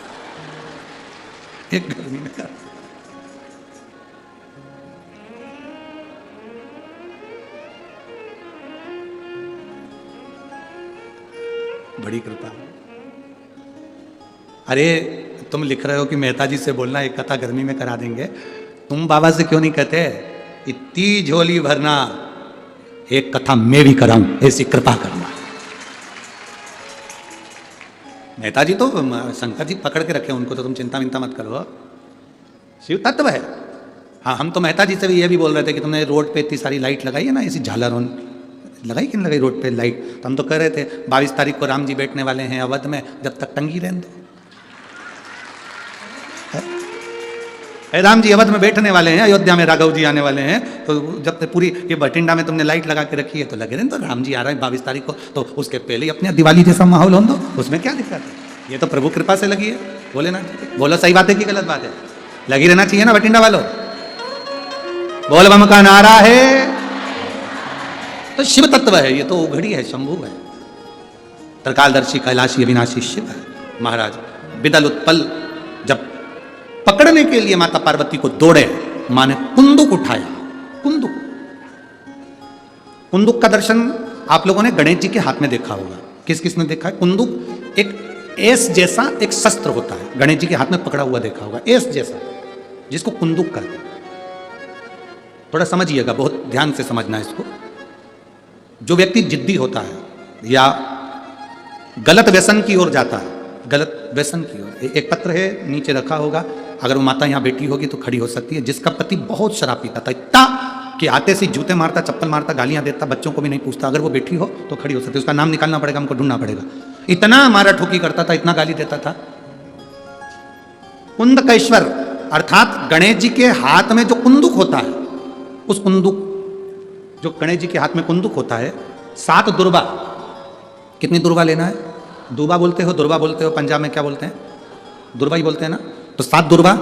एक गर्मी में करा। बड़ी कृपा। अरे तुम लिख रहे हो कि मेहता जी से बोलना एक कथा गर्मी में करा देंगे, तुम बाबा से क्यों नहीं कहते इतनी झोली भरना, एक कथा मैं भी कराऊं, ऐसी कृपा करना। मेहता जी तो शंकर जी पकड़ के रखे, उनको तो तुम चिंता विंता मत करो, शिव तत्व है। हाँ, हम तो मेहता जी से भी ये भी बोल रहे थे कि तुमने रोड पे इतनी सारी लाइट लगाई है ना, ऐसी झालर लगाई कि नहीं लगाई रोड पे लाइट, तो हम तो कह रहे थे 22 तारीख को राम जी बैठने वाले हैं अवध में, जब तक टंगी रहने दो। राम जी अवध में बैठने वाले हैं, अयोध्या में राघव जी आने वाले हैं, तो जब तक पूरी ये भटिंडा में तुमने लाइट लगा के रखी है तो लगे रहने, तो राम जी आ रहे हैं 22 तारीख को, तो उसके पहले ही अपने दिवाली जैसा माहौल हो दो, उसमें क्या दिक्कत है। ये तो प्रभु कृपा से लगी है। बोले ना, बोलो सही बात है कि गलत बात है? लगी रहना चाहिए ना भटिंडा वालों। बोल बम का नारा है तो शिव तत्व है, ये तो उघड़ी है, शंभु है, त्रिकालदर्शी कैलाशी अविनाशी शिव है महाराज। बिदल उत्पल जब पकड़ने के लिए माता पार्वती को दौड़े, मां ने कुंदुक उठाया। कुंदुक, कुंदुक का दर्शन आप लोगों ने गणेश जी के हाथ में देखा होगा। किस किस ने देखा है? कुंदुक एक एस जैसा एक शस्त्र होता है, गणेश जी के हाथ में पकड़ा हुआ देखा होगा, एस जैसा, जिसको कुंदुक कहते हैं। थोड़ा समझिएगा, बहुत ध्यान से समझना है इसको। जो व्यक्ति जिद्दी होता है या गलत व्यसन की ओर जाता है, गलत व्यसन की ओर, एक पत्र है नीचे रखा होगा, अगर वो माता यहाँ बैठी होगी तो खड़ी हो सकती है, जिसका पति बहुत शराब पीता था, इतना कि आते से जूते मारता, चप्पल मारता, गालियां देता, बच्चों को भी नहीं पूछता, अगर वो बैठी हो तो खड़ी हो सकती है। उसका नाम निकालना पड़ेगा, हमको ढूंढना पड़ेगा। इतना मारा ठोकी करता था, इतना गाली देता था। कुंदकेश्वर अर्थात गणेश जी के हाथ में जो कुंदुक होता है, उस कुंदुक, जो गणेश जी के हाथ में कुंदुक होता है, 7 दुर्बा, कितनी दुर्बा लेना है? दुर्बा बोलते हो, दुर्बा बोलते हो, पंजाब में क्या बोलते हैं? दुर्बा ही बोलते हैं ना। तो 7 दुर्बा,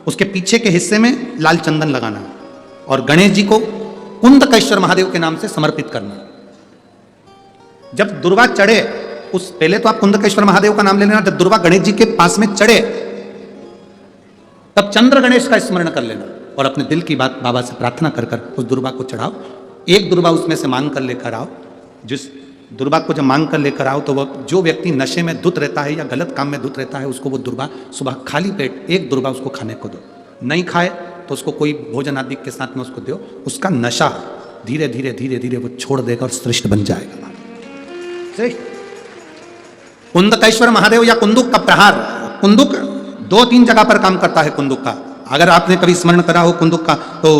उसके पीछे के हिस्से में लाल चंदन लगाना और गणेश जी को कुंदकेश्वर महादेव के नाम से समर्पित करना। जब दुर्बा चढ़े, उस पहले तो आप कुंदकेश्वर महादेव का नाम ले लेना, जब दुर्बा गणेश जी के पास में चढ़े तब चंद्र गणेश का स्मरण कर लेना और अपने दिल की बात बाबा से प्रार्थना कर कर उस दुर्बा को चढ़ाओ। एक दुर्बा उसमें से मांग कर लेकर आओ। जिस दुर्बा को जब मांग कर लेकर आओ तो वह, जो व्यक्ति नशे में धुत रहता है या गलत काम में धुत रहता है, उसको वो दुर्बा सुबह खाली पेट एक दुर्बा उसको खाने को दो। नहीं खाए तो उसको कोई भोजन आदि के साथ में उसको दो। उसका नशा धीरे धीरे धीरे धीरे वो छोड़ देगा और श्रेष्ठ बन जाएगा। कुंदकेश्वर महादेव या कुंदुक का प्रहार, कुंदुक 2-3 जगह पर काम करता है कुंदुक का। अगर आपने कभी स्मरण करा हो कुंदुक का तो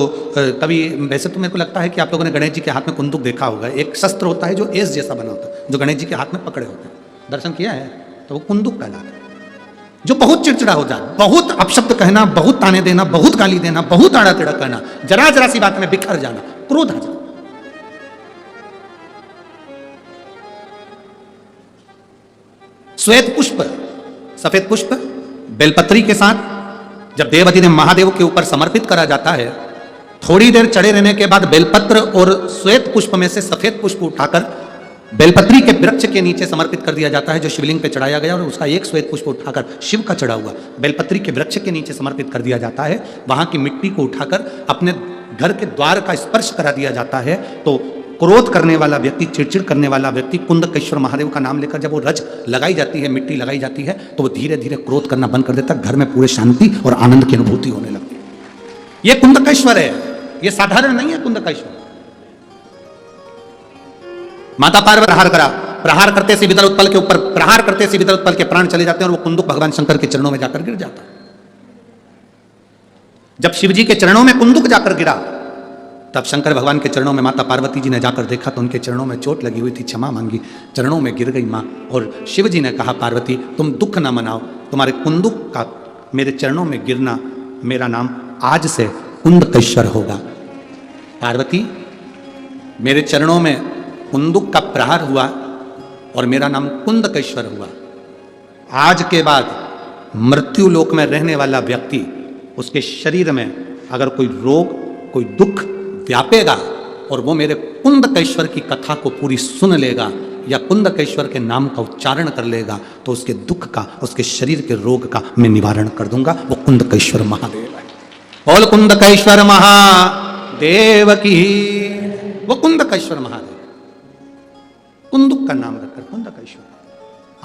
कभी, वैसे तो मेरे को लगता है कि आप लोगों ने गणेश जी के हाथ में कुंदुक देखा होगा। एक शस्त्र होता है जो एस जैसा बना होता है, जो गणेश जी के हाथ में पकड़े होते हैं, दर्शन किया है, तो वो कुंदुक कहलाता है। जो बहुत चिड़चिड़ा हो जाए, बहुत अपशब्द कहना, बहुत ताने देना, बहुत गाली देना, बहुत आड़ा टेढ़ा कहना, जरा जरा सी बात में बिखर जाना, क्रोध आ जाना। श्वेत पुष्प, सफेद पुष्प बेलपत्री के साथ जब देवती ने महादेव के ऊपर समर्पित करा जाता है, थोड़ी देर चढ़े रहने के बाद बेलपत्र और श्वेत पुष्प में से सफेद पुष्प उठाकर बेलपत्री के वृक्ष के नीचे समर्पित कर दिया जाता है, जो शिवलिंग पे चढ़ाया गया, और उसका एक श्वेत पुष्प उठाकर शिव का चढ़ा हुआ बेलपत्री के वृक्ष के नीचे समर्पित कर दिया जाता है। वहां की मिट्टी को उठाकर अपने घर के द्वार का स्पर्श करा दिया जाता है तो क्रोध करने वाला व्यक्ति, चिड़चिड़ करने वाला व्यक्ति कुंदकेश्वर महादेव का नाम लेकर जब वो रज लगाई जाती है, मिट्टी लगाई जाती है, तो वो धीरे धीरे क्रोध करना बंद कर देता है। घर में पूरे शांति और आनंद की अनुभूति होने लगती है। ये कुंदकेश्वर है, ये साधारण नहीं है कुंदकेश्वर। माता पार्वती प्रहार करा, प्रहार करते से विदल उत्पल के ऊपर प्रहार करते से विदल उत्पल के प्राण चले जाते हैं और वो कुंदुक भगवान शंकर के चरणों में जाकर गिर जाता है। जब शिव जी के चरणों में कुंदुक जाकर गिरा तब शंकर भगवान के चरणों में माता पार्वती जी ने जाकर देखा तो उनके चरणों में चोट लगी हुई थी, क्षमा मांगी, चरणों में गिर गई मां। और शिव जी ने कहा, पार्वती तुम दुख ना मनाओ, तुम्हारे कुंदुक का मेरे चरणों में गिरना, मेरा नाम आज से कुंदकेश्वर होगा। पार्वती मेरे चरणों में कुंदुक का प्रहार हुआ और मेरा नाम कुंदकेश्वर हुआ। आज के बाद मृत्यु लोक में रहने वाला व्यक्ति, उसके शरीर में अगर कोई रोग, कोई दुख व्यापेगा और वो मेरे कुंदकेश्वर की कथा को पूरी सुन लेगा या कुंदकेश्वर के नाम का उच्चारण कर लेगा तो उसके दुख का, उसके शरीर के रोग का मैं निवारण कर दूंगा। वो कुंदकेश्वर महादेव है। बोल कुंदकेश्वर महादेव की। वो कुंदकेश्वर महादेव, कुंदुक का नाम रखकर कुंदकेश्वर।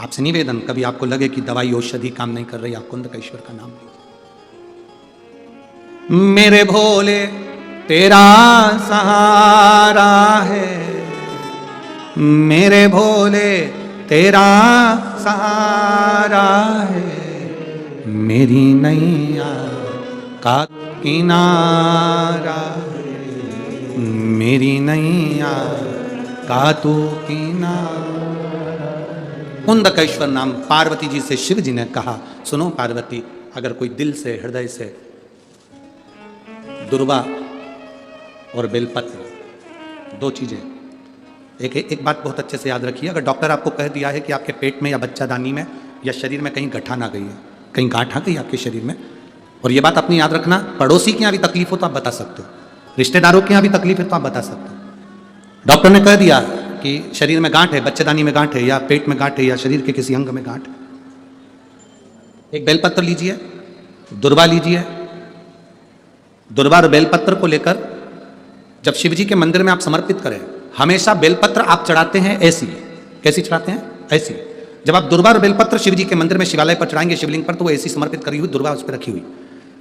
आपसे निवेदन, कभी आपको लगे कि दवाई औषधि काम नहीं कर रही, आप कुंदकेश्वर का नाम लीजिए। मेरे भोले तेरा सहारा है, मेरे भोले तेरा सहारा है, मेरी नैया का किनारा है, मेरी नैया का तू किनारा। कुंदकेश्वर नाम पार्वती जी से शिव जी ने कहा, सुनो पार्वती, अगर कोई दिल से, हृदय से दुर्वा और बेलपत्र, दो चीजें, एक बात बहुत अच्छे से याद रखिए, अगर डॉक्टर आपको कह दिया है कि आपके पेट में या बच्चादानी में या शरीर में कहीं गठा ना गई है, कहीं गांठ आ गई आपके शरीर में, और ये बात अपनी याद रखना, पड़ोसी के यहाँ भी तकलीफ हो तो आप बता सकते हो, रिश्तेदारों के यहाँ भी तकलीफ है तो आप बता सकते हो। डॉक्टर ने कह दिया कि शरीर में गांठ है, बच्चेदानी में गांठ है या पेट में गांठ है या शरीर के किसी अंग में गांठ, एक बेलपत्र लीजिए, दुर्वा लीजिए। दुर्वा और बेलपत्र को लेकर जब शिव जी के मंदिर में आप समर्पित करें, हमेशा बेलपत्र आप चढ़ाते हैं ऐसी, कैसी चढ़ाते हैं? ऐसी। जब आप दुर्वा और बेलपत्र शिव जी के मंदिर में शिवालय पर चढ़ाएंगे, शिवलिंग पर, तो वो ऐसी समर्पित करी हुई दुर्वा उस पर रखी हुई।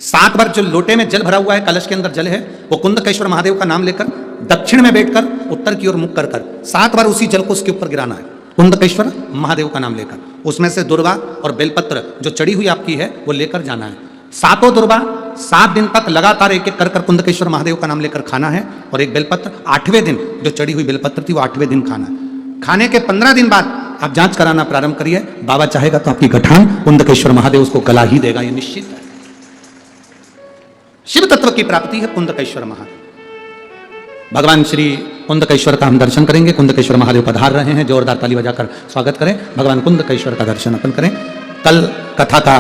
7 बार जो लोटे में जल भरा हुआ है, कलश के अंदर जल है, वो कुंदकेश्वर महादेव का नाम लेकर दक्षिण में बैठकर उत्तर की ओर मुख कर 7 बार उसी जल को उसके ऊपर गिराना है, कुंदकेश्वर महादेव का नाम लेकर। उसमें से दुर्वा और बेलपत्र जो चढ़ी हुई आपकी है वो लेकर जाना है। 7 दुर्वा 7 दिन तक लगातार एक एक कर कुंदकेश्वर महादेव का नाम लेकर खाना है, और एक बेलपत्र 8वें दिन जो चढ़ी हुई बेलपत्र थी वो 8वें दिन खाना है। खाने के 15 दिन बाद आप जांच कराना प्रारंभ करिए, बाबा चाहेगा तो आपकी गठान कुंदकेश्वर महादेव उसको गला ही देगा, ये निश्चित है। शिव तत्व की प्राप्ति है कुंदकेश्वर महादेव। भगवान श्री कुंदकेश्वर का हम दर्शन करेंगे। कुंदकेश्वर महादेव पधार रहे हैं, जोरदार ताली बजाकर स्वागत करें। भगवान कुंदकेश्वर का दर्शन अपन करें। कल कथा का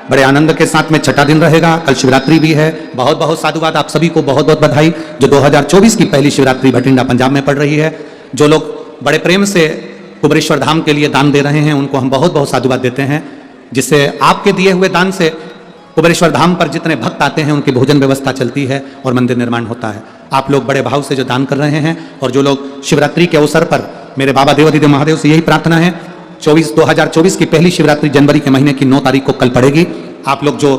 बड़े आनंद के साथ में छठा दिन रहेगा, कल शिवरात्रि भी है। बहुत बहुत साधुवाद, आप सभी को बहुत बहुत बधाई। जो 2024 की पहली शिवरात्रि भटिंडा पंजाब में पड़ रही है, जो लोग बड़े प्रेम से कुबेरेश्वर धाम के लिए दान दे रहे हैं उनको हम बहुत बहुत साधुवाद देते हैं, जिससे आपके दिए हुए दान से कुबेरेश्वर धाम पर जितने भक्त आते हैं उनकी भोजन व्यवस्था चलती है और मंदिर निर्माण होता है। आप लोग बड़े भाव से जो दान कर रहे हैं, और जो लोग शिवरात्रि के अवसर पर, मेरे बाबा देवाधिदेव महादेव से यही प्रार्थना है, 2024 की पहली शिवरात्रि जनवरी के महीने की 9 तारीख को कल पड़ेगी। आप लोग जो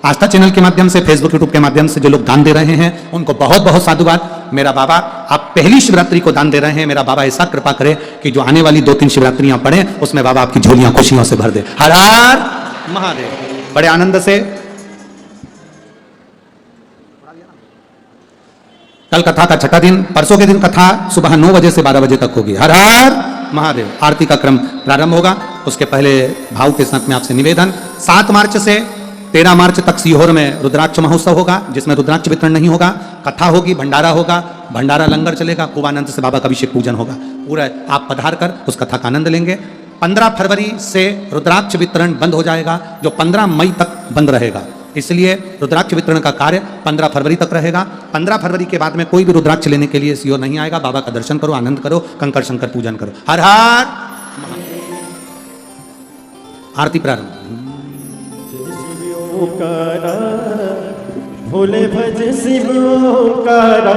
आस्था चैनल के माध्यम से, फेसबुक यूट्यूब के माध्यम से जो लोग दान दे रहे हैं उनको बहुत बहुत साधुवाद। मेरा बाबा, आप पहली शिवरात्रि को दान दे रहे हैं, मेरा बाबा ऐसा कृपा करे कि जो आने वाली 2-3 शिवरात्रियां पड़े उसमें बाबा आपकी झोलियां खुशियों से भर दे। हर हर महादेव। बड़े आनंद से कल कथा का छठा दिन, परसों के दिन कथा सुबह 9 बजे से 12 बजे तक होगी। हर हर महादेव। आरती का क्रम प्रारंभ होगा, उसके पहले भाव के साथ में आपसे निवेदन, 7 मार्च से 13 मार्च तक सीहोर में रुद्राक्ष महोत्सव होगा, जिसमें रुद्राक्ष वितरण नहीं होगा, कथा होगी, भंडारा होगा, भंडारा लंगर चलेगा, खूब आनंद से बाबा का अभिषेक पूजन होगा। पूरा आप पधार कर उस कथा का आनंद लेंगे। 15 फरवरी से रुद्राक्ष वितरण बंद हो जाएगा, जो 15 मई तक बंद रहेगा। इसलिए रुद्राक्ष वितरण का कार्य 15 फरवरी तक रहेगा। 15 फरवरी के बाद में कोई भी रुद्राक्ष लेने के लिए सीओ नहीं आएगा। बाबा का दर्शन करो, आनंद करो, कंकड़ शंकर पूजन करो। हर हर आरती प्रारंभ। भोले भज शिव ओंकारा।